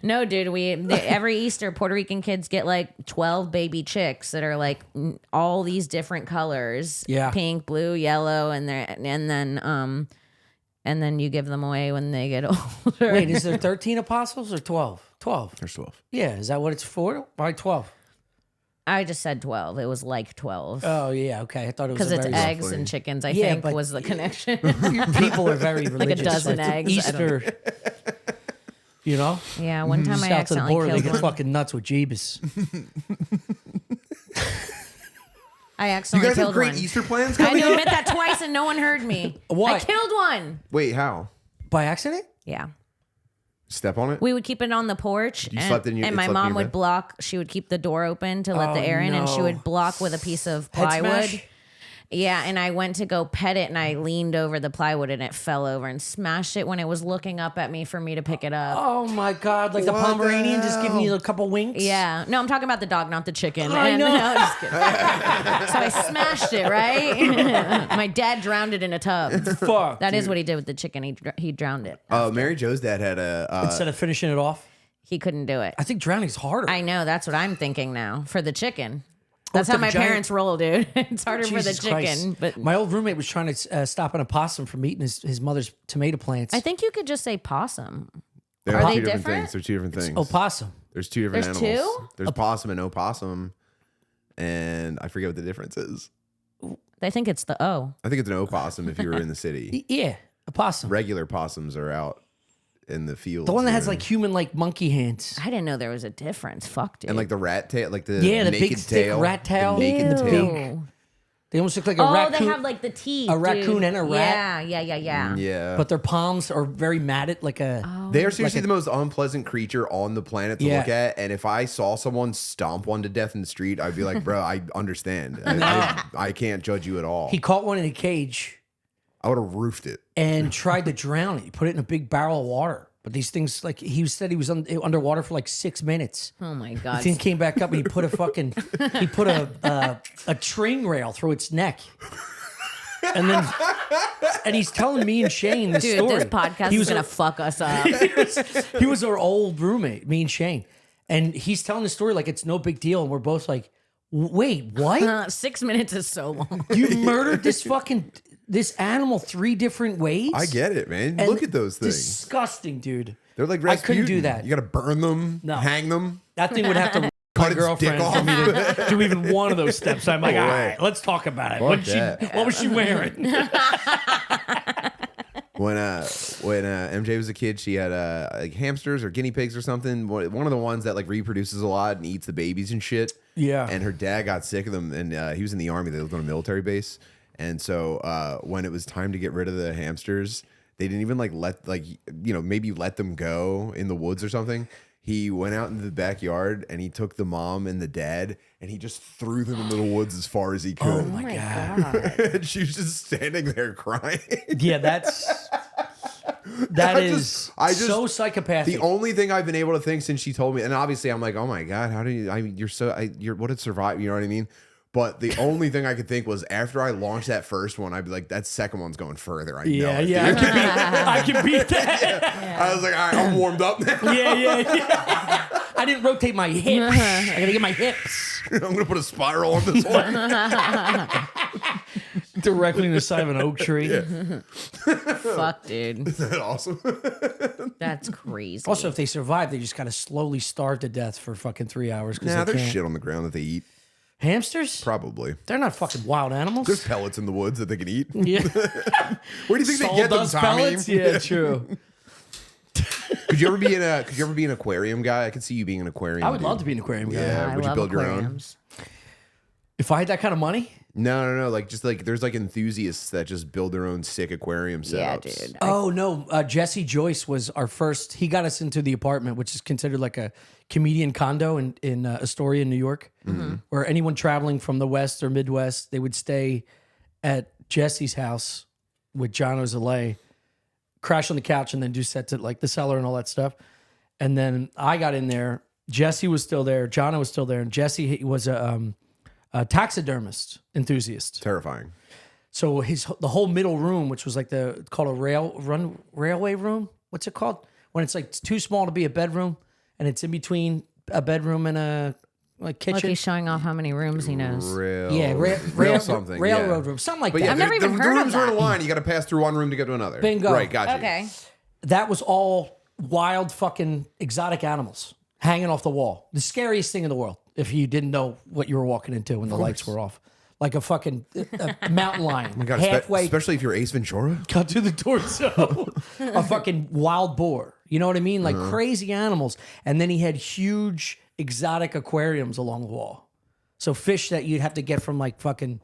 no, dude, every Easter Puerto Rican kids get like 12 baby chicks that are like all these different colors. Yeah. Pink, blue, yellow, and then you give them away when they get older. Wait, is there 13 apostles or 12? 12. There's 12. Yeah, is that what it's for? Why 12? I just said 12. It was like 12. Oh, yeah, okay. I thought it was Because a it's very eggs roughly. and chickens, I Yeah, think, but- was the connection. People are very religious. dozen eggs, I Easter, you know? Yeah, one time I South to the accidentally border, they killed get one. fucking nuts with Jeebus. I You accidentally guys have killed great one. Easter plans I had coming to up? admit that twice and no one heard me. Why? I killed one. Wait, how? By accident? Yeah. Step on it? We would keep it on the porch, You and, slept in your- and it my slept in mom your would bed? block. She would keep the door open to let Oh, the air in, and she no. would block with a piece of Head plywood. smash? Yeah, and I went to go pet it, and I leaned over the plywood, and it fell over and smashed it when it was looking up at me for me to pick it up. Oh, my God. Like the What the Pomeranian just giving you hell? a couple winks? Yeah, no, I'm talking about the dog, not the chicken. I And- know. no, I'm just kidding. So I smashed it, right? My dad drowned it in a tub. Fuck. That is what he did with the chicken. He drowned it. Mary Jo's dad had a... Instead of finishing it off? He couldn't do it. I think drowning's harder. I know. That's what I'm thinking now for the chicken. That's it's how a my giant- parents roll, dude. It's harder for the Jesus chicken. Christ. But My old roommate was trying to stop an opossum from eating his mother's tomato plants. I think you could just say possum. There Are are they two different different? things. There's two different things. opossum. There's two different There's animals. two? There's possum and opossum. And I forget what the difference is. I think it's the O. I think it's an opossum if you were in the city. Yeah, opossum. Regular possums are out in the fields. The one that has or- like human like monkey hands. I didn't know there was a difference. Fuck, dude. and like the rat tail, like the Yeah, the naked big thick tail, rat tail. the naked And the tail. beak. They almost look like a Oh, raccoon. they have like the teeth. a raccoon dude. and a rat. Yeah. Yeah, But their palms are very matted, like a. they are seriously the most unpleasant creature on the planet to Yeah. look at. And if I saw someone stomp one to death in the street, I'd be like, bro, I understand. I can't judge you at all. He caught one in a cage I would have roofed it. and tried to drown it. He put it in a big barrel of water. But these things, like he said, he was underwater for like 6 minutes. Oh my The god. thing came back up and he put a train rail through its neck. And he's telling me and Shane this Dude, story. this podcast He is was gonna our- fuck us up. he was our old roommate, me and Shane. And he's telling the story like it's no big deal. And we're both like, wait, what? 6 minutes is so long. You murdered this animal 3 different ways? I get it, man. And Look at those things. Disgusting, dude. They're like I couldn't do Rasputin. that. You got to burn them, No. hang them. That thing would have to Cut my its girlfriend dick for me off. to do even one of those steps. I'm like, No all way. right, let's talk about it. Fuck What was she wearing? When MJ was a kid, she had like hamsters or guinea pigs or something. One of the ones that like reproduces a lot and eats the babies and shit. Yeah. And her dad got sick of them, and he was in the army. They lived on a military base, and so when it was time to get rid of the hamsters, they didn't even maybe let them go in the woods or something. He went out into the backyard and he took the mom and the dad and he just threw them into the woods as far as he could. Oh my God. And she was just standing there crying. Yeah, that is so psychopathic. The only thing I've been able to think since she told me, and obviously I'm like, oh my God, how do you? I mean, you're what a survive. You know what I mean? But the only thing I could think was after I launched that first one, I'd be like, that second one's going further. I know. yeah, it, yeah, dude. I can beat that. I was like, all right, I'm warmed up now. Yeah. I didn't rotate my hips. I gotta get my hips I'm gonna put a spiral on this one. directly in the side of an oak tree. Fuck, dude. Is that awesome? That's crazy. Also, if they survive, they just kind of slowly starve to death for fucking 3 hours. Nah, They there's can't. shit on the ground that they eat. Hamsters? Probably. They're not fucking wild animals. There's pellets in the woods that they can eat. Yeah. Where do you think they get them, Sawdust Tommy? pellets? Yeah, true. Could you ever be an aquarium guy? I could see you being an aquarium. I would dude. love to be an aquarium guy. Yeah. I would you love build your own? aquariums. If I had that kind of money, No. Like just like there's like enthusiasts that just build their own sick aquarium setups. Yeah, dude. oh no, Jesse Joyce was our first. He got us into the apartment, which is considered like a comedian condo in Astoria, New York, where anyone traveling from the West or Midwest, they would stay at Jesse's house with John Ozale, crash on the couch, and then do sets at like the cellar and all that stuff. And then I got in there. Jesse was still there. John was still there, and Jesse was a taxidermist enthusiast. Terrifying. So the whole middle room, which was like called a railway room. What's it called? When it's like too small to be a bedroom, and it's in between a bedroom and a Look, kitchen. he's showing off how many rooms he knows. Rail something. railroad yeah. room, something like But that. yeah, I've never even the heard of rooms are in a that. line. You got to pass through one room to get to another. Bingo. Right, gotcha. Okay. That was all wild fucking exotic animals hanging off the wall. The scariest thing in the world if you didn't know what you were walking into when the lights were off. Like a fucking a mountain lion. God, halfway especially if you're Ace Ventura. cut to the torso. A fucking wild boar. You know what I mean? Like crazy animals. And then he had huge exotic aquariums along the wall. So fish that you'd have to get from like fucking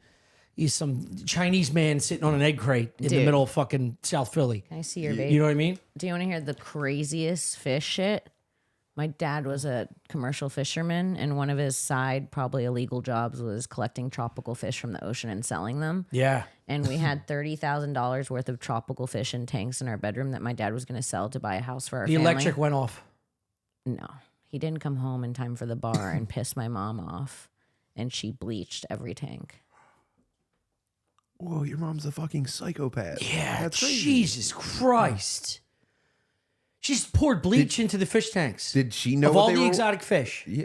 some Chinese man sitting on an egg crate in the Dude. middle of fucking South Philly. Can I see your baby? You know what I mean? Do you want to hear the craziest fish shit? My dad was a commercial fisherman, and one of his side, probably illegal jobs was collecting tropical fish from the ocean and selling them. Yeah. And we had $30,000 worth of tropical fish in tanks in our bedroom that my dad was going to sell to buy a house for our The family. electric went off. No, he didn't come home in time for the bar and pissed my mom off, and she bleached every tank. Whoa, your mom's a fucking psychopath. Yeah. That's crazy. Jesus Christ. She's poured bleach into the fish tanks. Did she know of what all they the were? exotic fish. Yeah.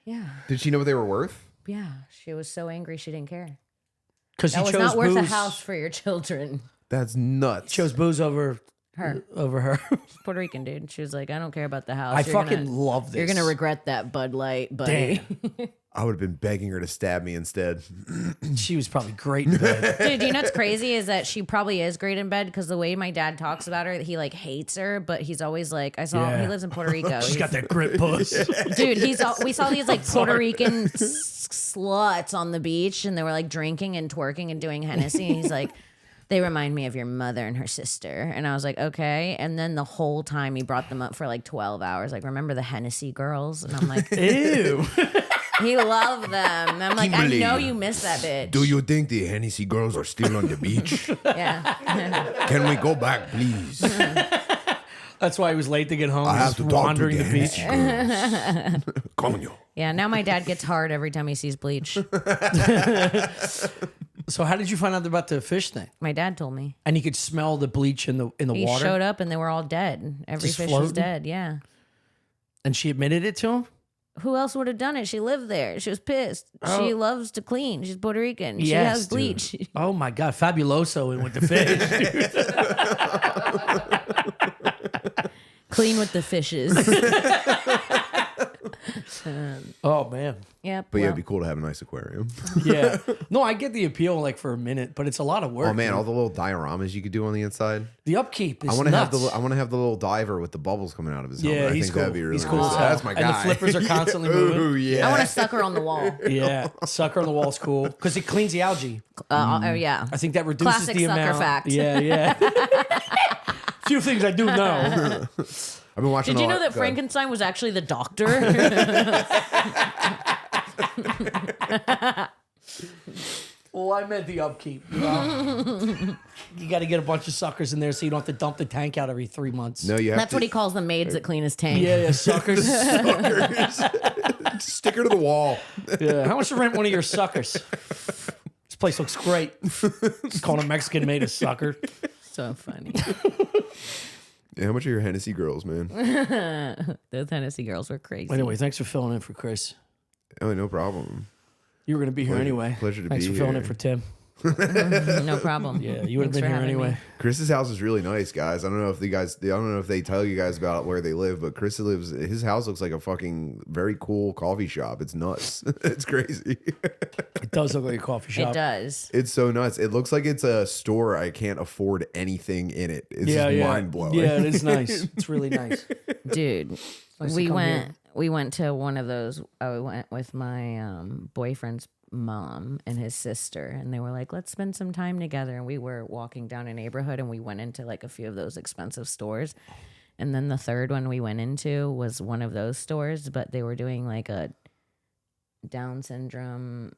Yeah, Did she know what they were worth? yeah. She was so angry she didn't care. Because That he was chose not worth booze. a house for your children. That's nuts. Chose booze over Her. her. Puerto Rican dude. She was like, I don't care about the house. I You're fucking gonna- love this. You're gonna regret that Bud Light, buddy. I would have been begging her to stab me instead. She was probably great in bed. Dude, you know what's crazy is that she probably is great in bed because the way my dad talks about her, he like hates her, but he's always like, he lives in Puerto Rico. She's got that grip puss. Dude, we saw these like Puerto Rican sluts on the beach, and they were like drinking and twerking and doing Hennessy. And he's like, they remind me of your mother and her sister. And I was like, okay. And then the whole time he brought them up for like 12 hours. Like, remember the Hennessy girls? And I'm like, Ew. he loved them. And I'm like, Kimberly, I know you miss that bitch. Do you think the Hennessy girls are still on the beach? Yeah. Can we go back, please? That's why he was late to get home. I have Just to talk to wandering the the beach. Hennessy girls. Coño. Yeah. Now my dad gets hard every time he sees bleach. So how did you find out about the fish thing? My dad told me. And you could smell the bleach in the He water. showed up and they were all dead. Every Just fish was floating? dead. Yeah. And she admitted it to him? Who else would have done it? She lived there. She was pissed. She loves to clean. She's Puerto Rican. She Yes, has bleach. Oh my God, Fabuloso and with the fish. dude. Clean with the fishes. Oh man. Yep. But yeah, well, it'd be cool to have a nice aquarium. Yeah. No, I get the appeal like for a minute, but it's a lot of work. Oh man, dude. all the little dioramas you could do on the inside. The upkeep is I want to have nuts. I want to have the little diver with the bubbles coming out of his helmet. Yeah, I he's think cool. that'd be really He's cool nice. as hell. That's my guy. And the flippers are constantly moving. Ooh, yeah. I want to suck her on the wall. Yeah, sucker on the wall's cool because it cleans the algae. Oh, yeah. I think that reduces Classic the sucker amount. fact. Yeah, yeah. Few things I do know. I've been watching. Did you a know lot- that go ahead. Frankenstein was actually the doctor? Well, I meant the upkeep. You know? You got to get a bunch of suckers in there so you don't have to dump the tank out every 3 months. No, you have That's to what he calls the maids that clean his tank. Yeah, suckers. stick her to the wall. Yeah. How much to rent one of your suckers? This place looks great. Just calling a Mexican made a sucker. So funny. How much are your Hennessy girls, man? Those Tennessee girls were crazy. Anyway, thanks for filling in for Chris. Oh, no problem. You were going to be here anyway. Pleasure to thanks be for filling here. in for Tim. No problem. Yeah, you would have Thanks been for here having anyway. me. Chris's house is really nice, guys. I don't know if they tell you guys about where they live, but his house looks like a fucking very cool coffee shop. It's nuts. It's crazy. It does look like a coffee shop. It does. It's so nuts. It looks like it's a store. I can't afford anything in it. It's just mind blowing. Yeah, it is nice. It's really nice. Dude, nice to we come went here. we went to one of those. I went with my boyfriend's mom and his sister, and they were like, let's spend some time together. And we were walking down a neighborhood, and we went into like a few of those expensive stores. And then the third one we went into was one of those stores, but they were doing like a Down syndrome,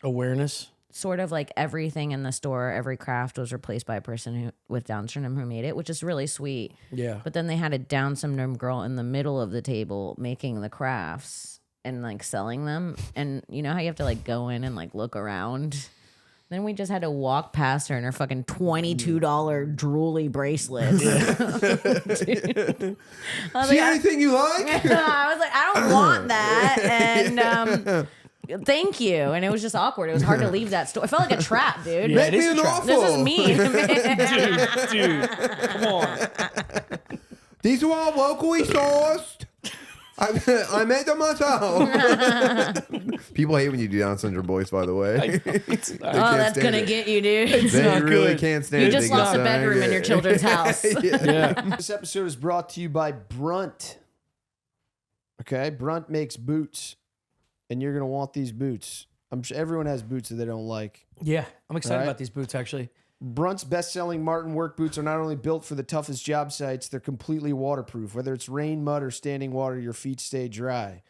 Awareness. sort of like everything in the store, every craft was replaced by a person with Down syndrome who made it, which is really sweet. Yeah. But then they had a Down syndrome girl in the middle of the table making the crafts and like selling them. And you know how you have to like go in and like look around? Then we just had to walk past her and her fucking $22 drooly bracelets. Dude. I was See like, anything you like? I was like, I don't want that. And thank you. And it was just awkward. It was hard to leave that store. It felt like a trap, dude. Yeah, Make it me is an a trap. offer. This is mean. Dude, come on. These are all locally sourced. I made them myself. People hate when you do Down syndrome voice, by the way. Oh, that's stand gonna it. get you, dude. They not really good. can't stand You it. just They lost a get bedroom in angry. your children's house. Yeah. This episode is brought to you by Brunt. Okay, Brunt makes boots, and you're gonna want these boots. I'm sure everyone has boots that they don't like. Yeah. I'm excited All right. about these boots, actually. Brunt's best-selling Martin work boots are not only built for the toughest job sites, they're completely waterproof. Whether it's rain, mud, or standing water, your feet stay dry.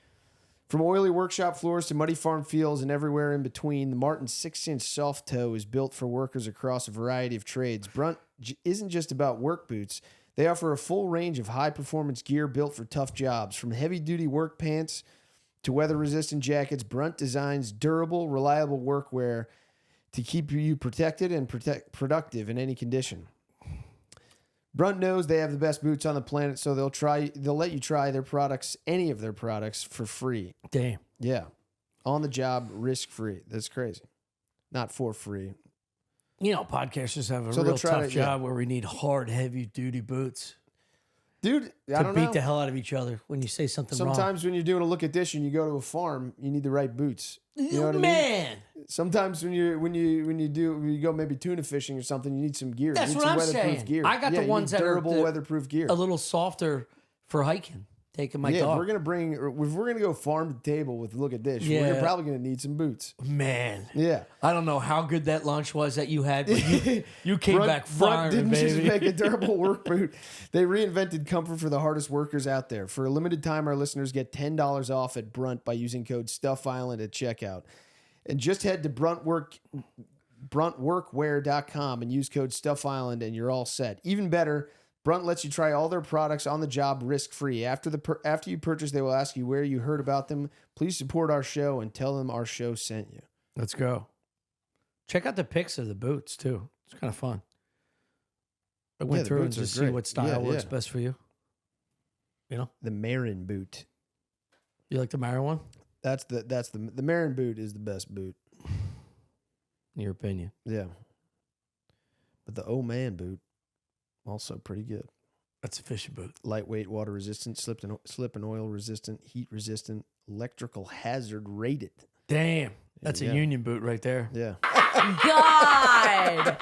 From oily workshop floors to muddy farm fields and everywhere in between, the Martin 6-inch soft toe is built for workers across a variety of trades. Brunt isn't just about work boots. They offer a full range of high-performance gear built for tough jobs. From heavy-duty work pants to weather-resistant jackets, Brunt designs durable, reliable workwear to keep you protected and productive in any condition. Brunt knows they have the best boots on the planet, so they'll let you try their products, any of their products, for free. Damn. Yeah. On the job, risk-free. That's crazy. Not for free. You know, podcasters have a So they'll real try tough to- yeah. job where we need hard, heavy-duty boots Dude, I to don't beat know. the hell out of each other when you say something wrong. Sometimes when you're doing a look at this and you go to a farm, you need the right boots. You know what I mean? Man, Sometimes when you go maybe tuna fishing or something, you need some gear. That's you need what some I'm weatherproof saying. gear. I got the you need ones that are durable the- weatherproof gear. a little softer for hiking. Taking my Yeah, dog. if we're gonna go farm to table with look at this, Yeah. we're probably gonna need some boots. Man, Yeah. I don't know how good that lunch was that you had, but you came back Brunt firing, didn't just baby. make a durable work boot. They reinvented comfort for the hardest workers out there. For a limited time, our listeners get $10 off at Brunt by using code StuffIsland at checkout. And just head to bruntworkwear.com and use code StuffIsland and you're all set. Even better, Brunt lets you try all their products on the job risk-free. After you purchase, they will ask you where you heard about them. Please support our show and tell them our show sent you. Let's go. Check out the pics of the boots too. It's kind of fun. I went the through and boots are just see great. what style Yeah, works yeah. best for you. You know, The Marin boot. you like the Mara one? The Marin boot is the best boot. In your opinion? Yeah. But the Oh Man boot, also pretty good. That's a fishing boot. Lightweight, water resistant, slip and oil resistant, heat resistant, electrical hazard rated. Damn, that's Yeah. a Union boot right there. Yeah. God.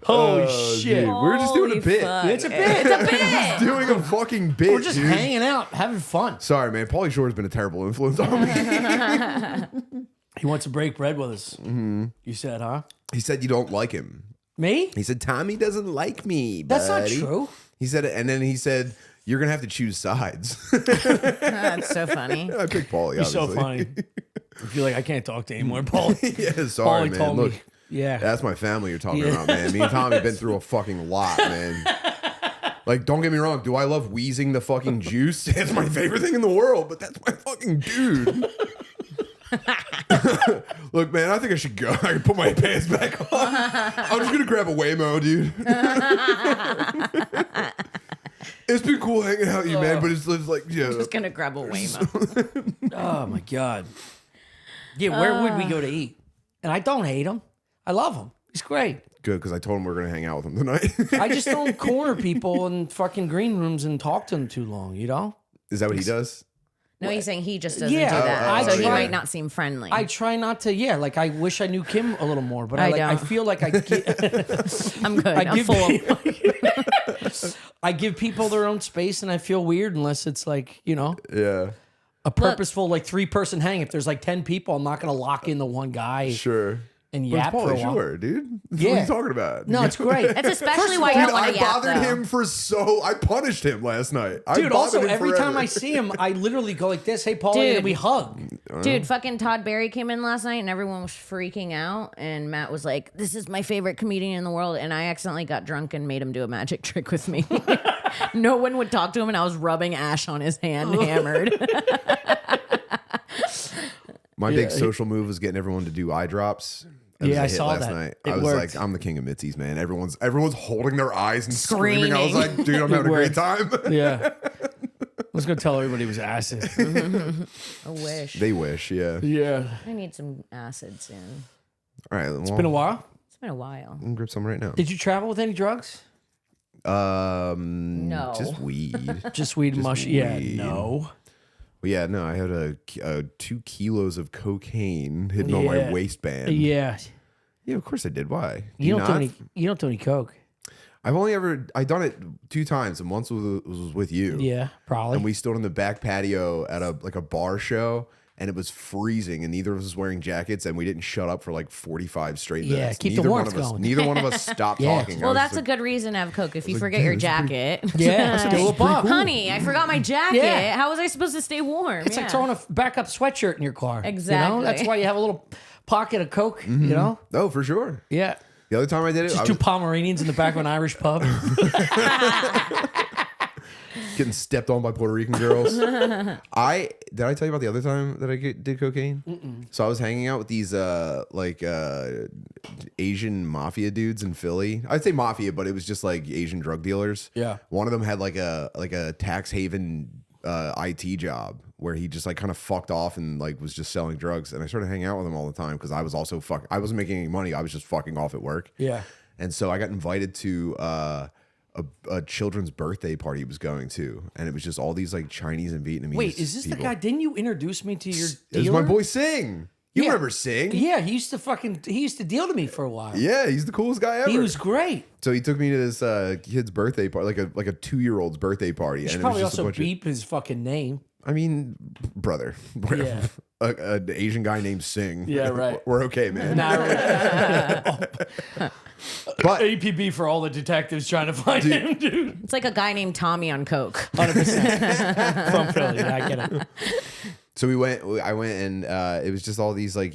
Holy Oh, shit! dude, we're just doing a Holy bit. fuck. It's a bit. It's a bit. Doing a fucking bit, We're just dude. hanging out, having fun. Sorry, man. Paulie Shore has been a terrible influence on me. He wants to break bread with us. Mm-hmm. You said, huh? He said you don't like him. Me? He said Tommy doesn't like me. That's not buddy." true. He said it, and then he said you're gonna have to choose sides. That's so funny. I picked Paulie. You're so obviously. funny. I feel like I can't talk to anymore, Paul. Yeah, sorry, Paulie man. told Look, me. Yeah. that's my family you're talking Yeah. about, man. Me and Tommy been through a fucking lot, man. Like, don't get me wrong. Do I love wheezing the fucking juice? It's my favorite thing in the world, but that's my fucking dude. Look, man, I think I should go. I can put my pants back on. I'm just gonna grab a Waymo, dude. It's been cool hanging out with you, man, but it's like, yeah. Just gonna grab a Waymo. Oh my god. Yeah, where would we go to eat? And I don't hate him. I love him. He's great. Good, because I told him we are gonna hang out with him tonight. I just don't corner people in fucking green rooms and talk to them too long, you know? Is that what he does? No, he's saying he just doesn't Yeah, do that. I So he try- might not seem friendly. I try not to, like I wish I knew Kim a little more, but I I don't. feel like I I'm good. I I'm give, full. I give people their own space and I feel weird unless it's like, you know, Yeah. a purposeful like 3-person hang. If there's like 10 people, I'm not going to lock in the one guy Sure. and But yap it's for a Paulie while. Shore, dude. What Yeah. are you talking about? No, it's great. That's especially why you Dude, don't want I to yap, bothered though. him I punished him last night. I Dude, bothered also him every forever. time I see him, I literally go like this, hey, Paulie, Dude. and we hug. Dude, fucking Todd Barry came in last night and everyone was freaking out. And Matt was like, "This is my favorite comedian in the world." And I accidentally got drunk and made him do a magic trick with me. No one would talk to him, and I was rubbing ash on his hand, hammered. My big social move was getting everyone to do eye drops. It was Yeah, a I hit saw last that. night. It I was worked. like, I'm the king of Mitzies, man. Everyone's holding their eyes and screaming. I was Screaming. like, dude, I'm having a great time. Yeah. I was going to tell everybody it was acid. I wish. They wish, yeah. Yeah. I need some acid soon. All right, well, It's been a while. It's been a while. I'm gonna grab some right now. Did you travel with any drugs? No. Just weed. Just weed and Just mush. Yeah, weed. no. Well, yeah, no, I had a 2 kilos of cocaine hidden on my Yeah. waistband. Yeah. Yeah, of course I did. Why? You don't not? do any. You don't do any coke. I've only ever done it 2 times, and once was with you. Yeah, probably. And we stood on the back patio at a bar show, and it was freezing, and neither of us was wearing jackets, and we didn't shut up for like 45 straight Yeah, minutes. keep the neither warmth one of us, going. Neither one of us stopped Yeah. talking. Well, that's a good reason to have Coke if you like, forget "Damn, your this is jacket. yeah, do a pop. Honey, I forgot my jacket. Yeah. How was I supposed to stay warm? It's like throwing a backup sweatshirt in your car. You know? Exactly. That's why you have a little pocket of Coke, you know? Oh, for sure. Yeah. The other time I did it, I Just 2 was Pomeranians in the back of an Irish pub. getting stepped on by Puerto Rican girls. Did I tell you about the other time that I did cocaine? So I was hanging out with these Asian mafia dudes in Philly. I'd say mafia, but it was just like Asian drug dealers. Yeah. One of them had like a tax haven IT job where he just like kind of fucked off and like was just selling drugs. And I started hanging out with him all the time because I was also I wasn't making any money. I was just fucking off at work. Yeah. And so I got invited to a children's birthday party he was going to, and it was just all these like Chinese and Vietnamese. Wait, is this people. the guy? Didn't you introduce me to your It was dealer? my boy Sing. You Yeah. remember Sing? Yeah, he used to deal to me for a while. Yeah, he's the coolest guy ever. He was great. So he took me to this kid's birthday party, like a 2-year-old's birthday party. You and should it was probably just a also bunch of- beep his fucking name. I mean, brother, Yeah. an Asian guy named Sing. Yeah, right. We're okay, man. But APB for all the detectives trying to find him, dude. It's like a guy named Tommy on Coke. 100%. From Philly. Yeah, I get it. so I went and it was just all these like,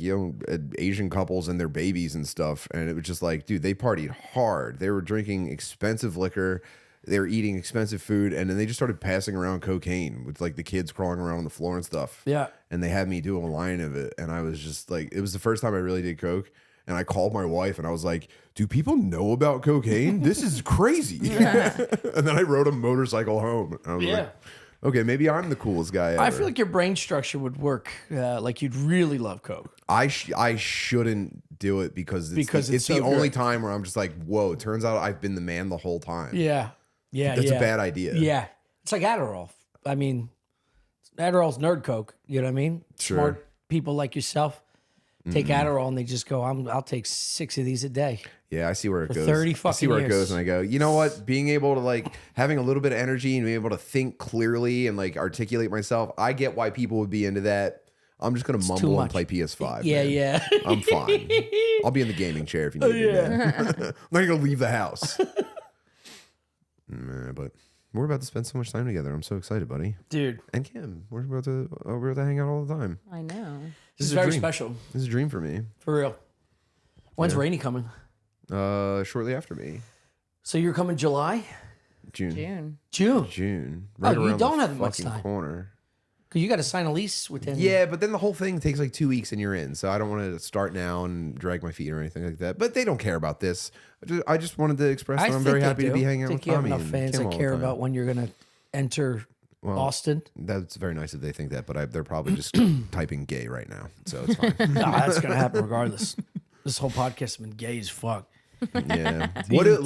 Asian couples and their babies and stuff. And it was just like, dude, they partied hard. They were drinking expensive liquor. They were eating expensive food. And then they just started passing around cocaine with like the kids crawling around on the floor and stuff. Yeah. And they had me do a line of it. And I was just like, it was the first time I really did coke. And I called my wife and I was like, do people know about cocaine? This is crazy. And then I rode a motorcycle home. And I was like, okay, maybe I'm the coolest guy ever. I feel like your brain structure would work like you'd really love Coke. I shouldn't do it because Because it's it's the so only good. time where I'm just like, whoa, it turns out I've been the man the whole time. Yeah. Yeah. That's yeah. a bad idea. Yeah. It's like Adderall. I mean, Adderall's nerd Coke. You know what I mean? Sure. Smart people like yourself take Adderall and they just go, I'll take 6 of these a day. Yeah, I see where it goes. 30 I see fucking where it years. goes, and I go, you know what? Being able to like having a little bit of energy and being able to think clearly and like articulate myself, I get why people would be into that. I'm just gonna too mumble and much. play PS5. Yeah, man. yeah. I'm fine. I'll be in the gaming chair if you need me. Man. I'm not gonna leave the house. But we're about to spend so much time together. I'm so excited, buddy. Dude, And Kim, we're about to hang out all the time. I know. this is a very dream. special. This is a dream for me. For real. When's Rainy coming? Shortly after me, So you're coming July? June. June. June. Oh, you around don't the have much fucking time. corner. Because you got to sign a lease within. Yeah, but then the whole thing takes like 2 weeks and you're in. So I don't want to start now and drag my feet or anything like that. But they don't care about this. I just wanted to express that I'm think very they happy to do. be hanging I out think with you have Tommy enough and fans Kim that all the care time. about when you're going to enter Austin. That's very nice if they think that, but they're probably just typing gay right now. So it's fine. Nah, that's going to happen regardless. This whole podcast has been gay as fuck. Yeah. Even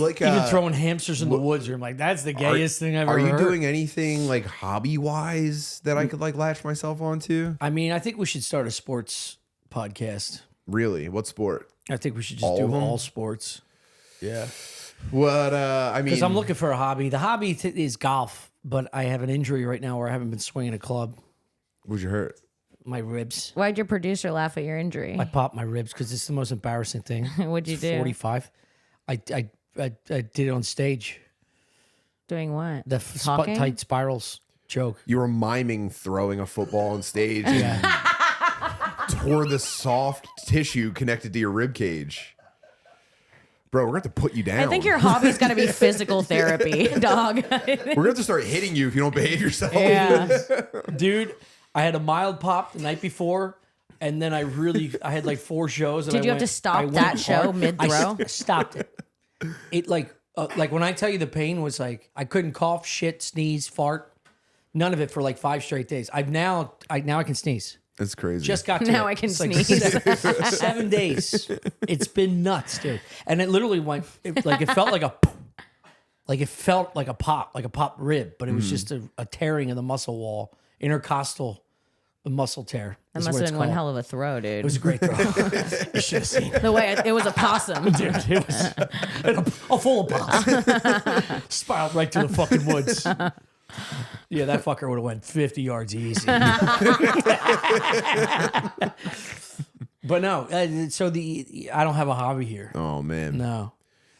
throwing hamsters in the woods, I'm like, that's the gayest thing I've ever heard. Are you doing anything like hobby wise that I could like latch myself onto? I mean, I think we should start a sports podcast. Really? What sport? I think we should just All do of them? all sports. Yeah. What I mean, Because I'm looking for a hobby. The hobby is golf, but I have an injury right now where I haven't been swinging a club. would you hurt? My ribs. Why'd your producer laugh at your injury? I popped my ribs because it's the most embarrassing thing. What'd you do? 45. I did it on stage. Doing what? The Talking? tight spirals joke. You were miming throwing a football on stage and tore the soft tissue connected to your rib cage. Bro, we're going to have to put you down. I think your hobby's got to be physical therapy, dog. We're going to have to start hitting you if you don't behave yourself. Yeah. Dude, I had a mild pop the night before. And then I had like 4 shows. And Did you have to stop that show mid-throw? I stopped it. It like when I tell you the pain was like, I couldn't cough, shit, sneeze, fart. None of it for like 5 straight days. I can sneeze. That's crazy. Just got to Now it. I can It's like sneeze. 7 days. It's been nuts, dude. And it literally went it felt like a pop rib, but it was just a tearing of the muscle wall, intercostal muscle tear. That is must what have it's been one called. hell of a throw, dude. It was a great throw. You should have seen it. The way it was a possum. Dude, it was a full of pops. Spiraled right to the fucking woods. Yeah, that fucker would have went 50 yards easy. But no, so I don't have a hobby here. Oh, man. No.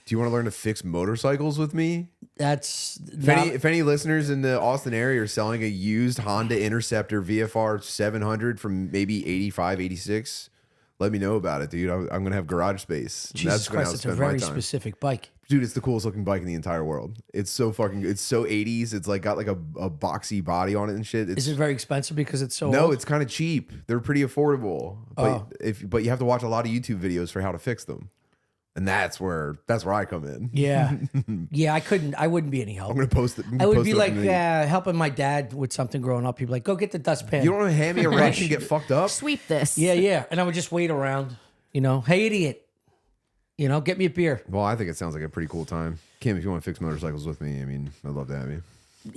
Do you want to learn to fix motorcycles with me? That's If any listeners in the Austin area are selling a used Honda Interceptor VFR 700 from maybe 85, 86, let me know about it, dude. I'm going to have garage space. Jesus gonna Christ, it's a outspend my very time. specific bike. Dude, it's the coolest looking bike in the entire world. It's so 80s. It's like got like a boxy body on it and shit. Is it very expensive because it's so No, old? it's kind of cheap. They're pretty affordable. But but you have to watch a lot of YouTube videos for how to fix them. And that's where I come in. Yeah. Yeah, I wouldn't be any help. I'm gonna post it. I would post be it up like in the- helping my dad with something growing up. He'd be like, go get the dustpan. You don't want to hand me a wrench and get fucked up? Sweep this. Yeah. And I would just wait around, hey, idiot, get me a beer. Well, I think it sounds like a pretty cool time. Kim, if you want to fix motorcycles with me, I mean, I'd love to have you.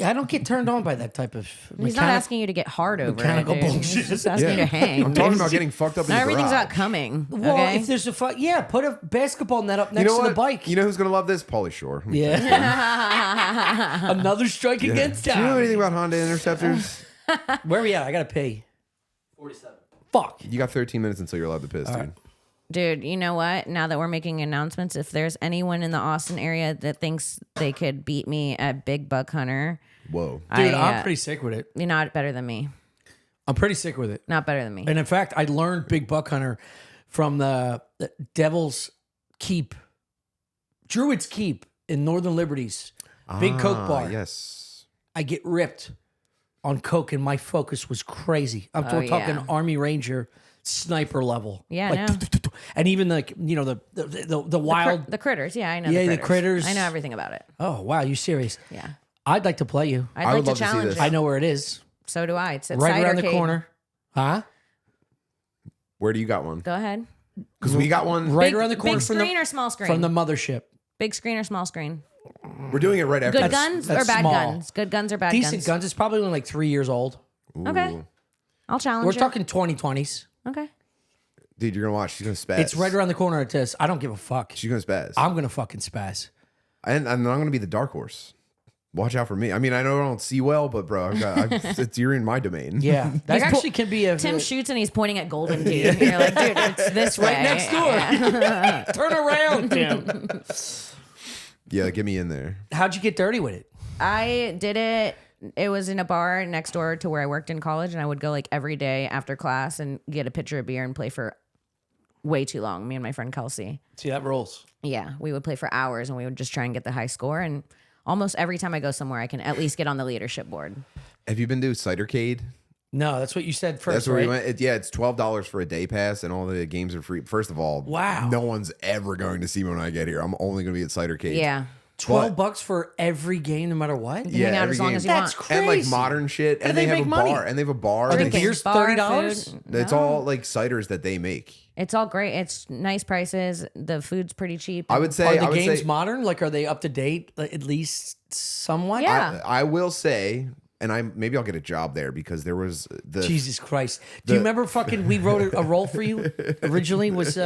I don't get turned on by that type of He's not asking you to get hard over mechanical it, dude. bullshit. He's just asking you to hang. I'm talking about getting fucked up in Not the everything's garage. about coming. Well, Okay? if there's a put a basketball net up You next know to what? the bike. You know who's gonna love this? Paulie Shore. Yeah. Another strike against Do you know town. anything about Honda Interceptors? Where are we at? I gotta pay. 47. Fuck. You got 13 minutes until you're allowed to piss, dude. Dude, you know what? Now that we're making announcements, if there's anyone in the Austin area that thinks they could beat me at Big Buck Hunter, Whoa. Dude, I, I'm pretty sick with it. you're not better than me. I'm pretty sick with it. Not better than me. And in fact, I learned Big Buck Hunter from the Devil's Keep, Druid's Keep in Northern Liberties. Big Coke bar. Yes. I get ripped on Coke and my focus was crazy. I'm Oh, talking yeah. Army Ranger sniper level. Yeah, like, I know. and even like, the wild. The critters. Yeah, I know Yeah, the the critters. critters. I know everything about it. Oh, wow. You serious? Yeah. I'd like to play you. I'd I like would to love to see challenge this. you. I know where it is. So do I. It's at Right Side around Arcade. the corner. Huh? Where do you got one? Go ahead. Because we got one. Right Big, around the corner big from screen the, or small screen? from the mothership. Big screen or small screen? We're doing it right after. Good guns or that's bad small. guns? Good guns or bad Decent guns? guns. It's probably only like 3 years old. Okay. I'll challenge We're you. talking 2020s. Okay. Dude, you're gonna watch. She's gonna spaz. It's right around the corner at this. I don't give a fuck. She's gonna spaz. I'm going to fucking spaz. And I'm gonna be the dark horse. Watch out for me. I mean, I know I don't see well, but bro, you're in my domain. Yeah. That actually can be a... Tim shoots and he's pointing at Golden Team. And you're like, dude, it's this way. right next door. Turn around, Tim. Yeah, get me in there. How'd you get dirty with it? I did it. It was in a bar next door to where I worked in college, and I would go like every day after class and get a pitcher of beer and play for way too long. Me and my friend Kelsey. See, that rolls. Yeah, we would play for hours, and we would just try and get the high score. And almost every time I go somewhere, I can at least get on the leadership board. Have you been to Cidercade No, that's what you said first. That's where right? we went. It's $12 for a day pass, and all the games are free. First of all, Wow. no one's ever going to see me when I get here. I'm only going to be at Cidercade. Yeah. $12 for every game, no matter what. You can hang out every as long game. as you That's want. crazy. And like modern shit, How and do they they have a make money? bar, and they have a bar. Are the and Drinking, beers bar, $30? food. it's No. all like ciders that they make. It's all great. It's nice prices. The food's pretty cheap. I would say. Are I the would games say, modern? Like, are they up to date? Like, at least somewhat. Yeah. I will say, and maybe I'll get a job there because there was the Jesus Christ. Do you remember fucking? We wrote a role for you originally. Was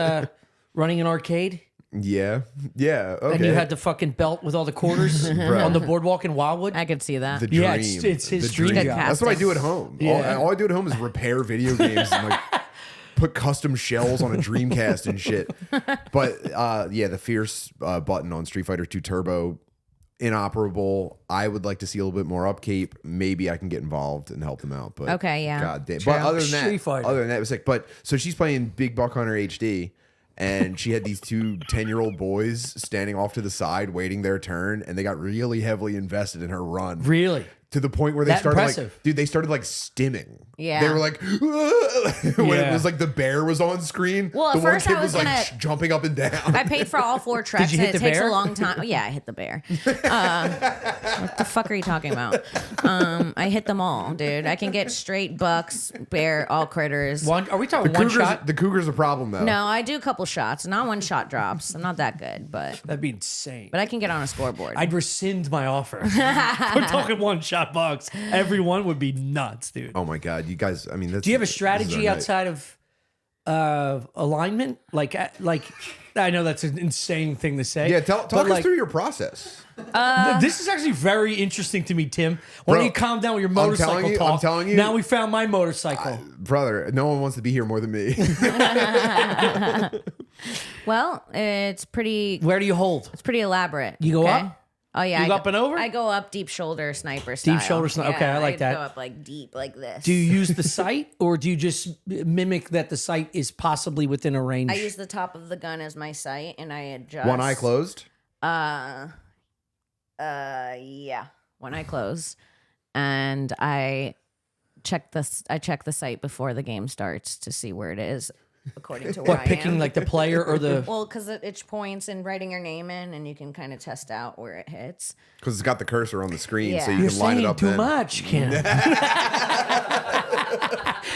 running an arcade. yeah okay. And you had the fucking belt with all the quarters on the boardwalk in Wildwood. I could see that. the dream. Yeah, it's his The dream Good job. That's what I casting. do at home. Yeah. All I do at home is repair video games and like put custom shells on a Dreamcast and shit. But the Fierce button on Street Fighter 2 Turbo, inoperable. I would like to see a little bit more upkeep. Maybe I can get involved and help them out. But Okay, yeah. God damn. But other than Street that, Fighter. it was like. But so she's playing Big Buck Hunter HD. And she had these two 10-year-old boys standing off to the side waiting their turn, and they got really heavily invested in her run. Really? To the point where they That started impressive. like, dude, they started like stimming. Yeah. They were like, when it Yeah. was like the bear was on screen. Well, at the one first kid I was like gonna- jumping up and down. I paid for all 4 treks, you and hit it the takes bear? a long time. Yeah, I hit the bear. What the fuck are you talking about? I hit them all, dude. I can get straight bucks, bear, all critters. Are we talking one shot? The cougar's a problem though. No, I do a couple shots, not one shot drops. I'm not that good, but That'd be insane. I can get on a scoreboard. I'd rescind my offer. We're talking one shot bucks. Everyone would be nuts, dude. Oh my god, you guys! I mean, that's, Do you have a this is strategy our night. outside of alignment? Like I know that's an insane thing to say. Yeah, talk but, us like, through your process. This is actually very interesting to me, Tim. Why Bro, don't you calm down with your I'm motorcycle telling you- talk? I'm telling you- Now we found my motorcycle. Brother, no one wants to be here more than me. Well, it's pretty Where do you hold? pretty elaborate. You go okay? up? Oh yeah, You I go up and over? I go up deep shoulder sniper style. shoulder okay, I like that. Go up like deep like this. Do you use the sight, or do you just mimic that the sight is possibly within a range? I use the top of the gun as my sight, and I adjust. One eye closed. Yeah, one eye closed, and I check the sight before the game starts to see where it is according to where What, I picking am. like the player or the? Well, because it points and writing your name in, and you can kind of test out where it hits. Because it's got the cursor on the screen, so Yeah. you You're can line it saying up. too then. much, Kim.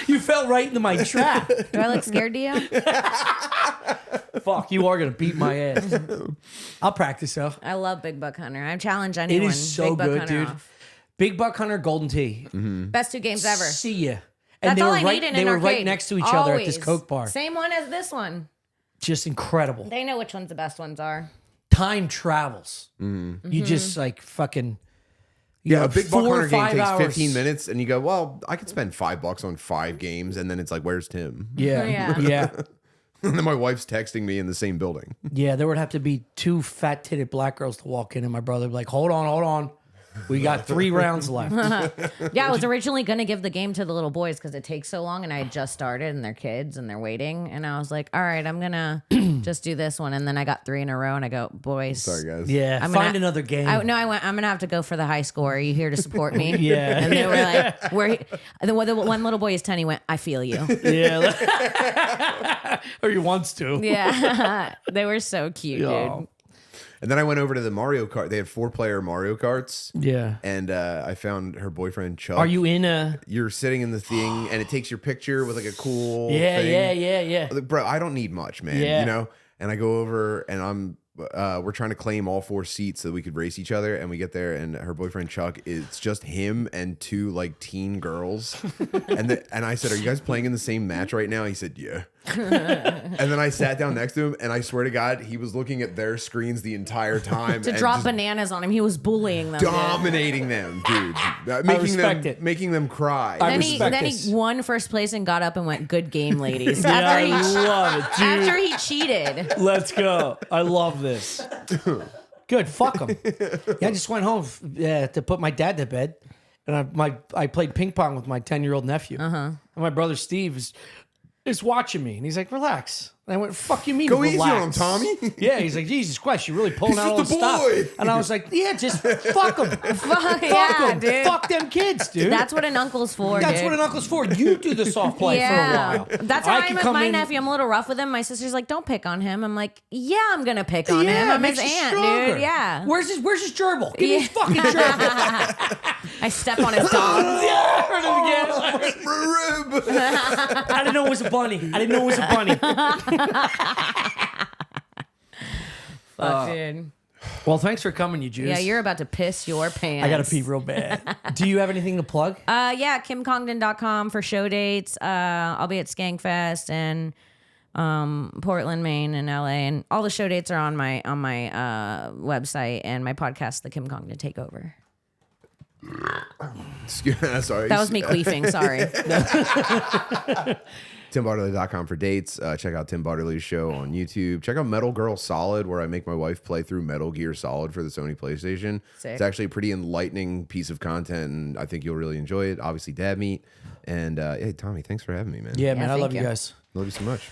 You fell right into my trap. Do I look scared to you? Fuck, you are gonna beat my ass. I'll practice though. I love Big Buck Hunter. I challenge It anyone. is so Big Buck good, Hunter dude. off. Big Buck Hunter, Golden Tee. Best 2 games ever. See ya. And That's they all were I right. need in They an were arcade. right next to each other at this Always. Coke bar. Same one as this one. Just incredible. They know which ones the best ones are. Time travels. Mm-hmm. You just like fucking. Yeah, know, a Big Buck 4 or Hunter game 5 takes hours. 15 minutes, and you go, well, I could spend $5 on 5 games, and then it's like, where's Tim? Yeah, Yeah. yeah, And then my wife's texting me in the same building. yeah. There would have to be 2 fat-titted black girls to walk in, and my brother would be like, hold on. We got 3 rounds left. Yeah, I was originally going to give the game to the little boys because it takes so long, and I had just started, and they're kids, and they're waiting. And I was like, all right, I'm going to just do this one. And then I got 3 in a row, and I go, boys. Sorry, guys. Yeah, I'm find gonna- another game. I went, I'm going to have to go for the high score. Are you here to support me? Yeah. And they were like, the one little boy is 10. He went, I feel you. Yeah. Or he wants to. Yeah. They were so cute, Yeah. dude. And then I went over to the Mario Kart. They had 4-player Mario Karts. Yeah. And I found her boyfriend, Chuck. Are you in a? You're sitting in the thing, and it takes your picture with like a cool Yeah, thing. yeah. Like, bro, I don't need much, man. Yeah. You know? And I go over, and we're trying to claim all 4 seats so that we could race each other. And we get there, and her boyfriend Chuck, it's just him and 2 like teen girls. and I said, "Are you guys playing in the same match right now?" He said, "Yeah." And then I sat down next to him, and I swear to God, he was looking at their screens the entire time To and drop just bananas on him. He was bullying them. dude. dominating them, dude. respect it. Making them cry. I Then respect he this. won first place and got up and went, good game, ladies. Yeah, after, I love it, dude. after he cheated. Let's go. I love this. Good. Fuck him. Yeah, I just went home to put my dad to bed, and I played ping pong with my 10-year-old nephew. And my brother Steve is watching me, and he's like, "Relax." And I went, fuck you mean Go easy on him, relax? Tommy. Yeah, he's like, Jesus Christ, you're really pulling He's out all just this a boy. stuff. And I was like, yeah, just fuck them. Fuck Fuck yeah, them. dude. Fuck them kids, dude. That's what an uncle's for. That's dude. what an uncle's for. You do the soft play for a while. That's how I I'm can with come my in- nephew. I'm a little rough with him. My sister's like, don't pick on him. I'm like, yeah, I'm going to pick on him. Yeah, I'm his makes you aunt, stronger. dude. Yeah. Where's his gerbil? Give me his fucking gerbil. I step on his dog. Yeah, heard it again. I didn't know it was a bunny. Fuck, dude. Well, thanks for coming, you Jews. Yeah, you're about to piss your pants. I gotta pee real bad. Do you have anything to plug? Yeah, KimCongdon.com for show dates. I'll be at Skankfest and Portland, Maine, and LA, and all the show dates are on my website and my podcast, The Kim Congdon Takeover. Sorry. That was me queefing. Sorry. TimBartley.com for dates. Check out Tim Bartley's show on YouTube. Check out Metal Girl Solid, where I make my wife play through Metal Gear Solid for the Sony PlayStation. Sick. It's actually a pretty enlightening piece of content, and I think you'll really enjoy it. Obviously, Dad Meat. And hey, Tommy, thanks for having me, man. Yeah, man, I thank love you you. guys. Love you so much.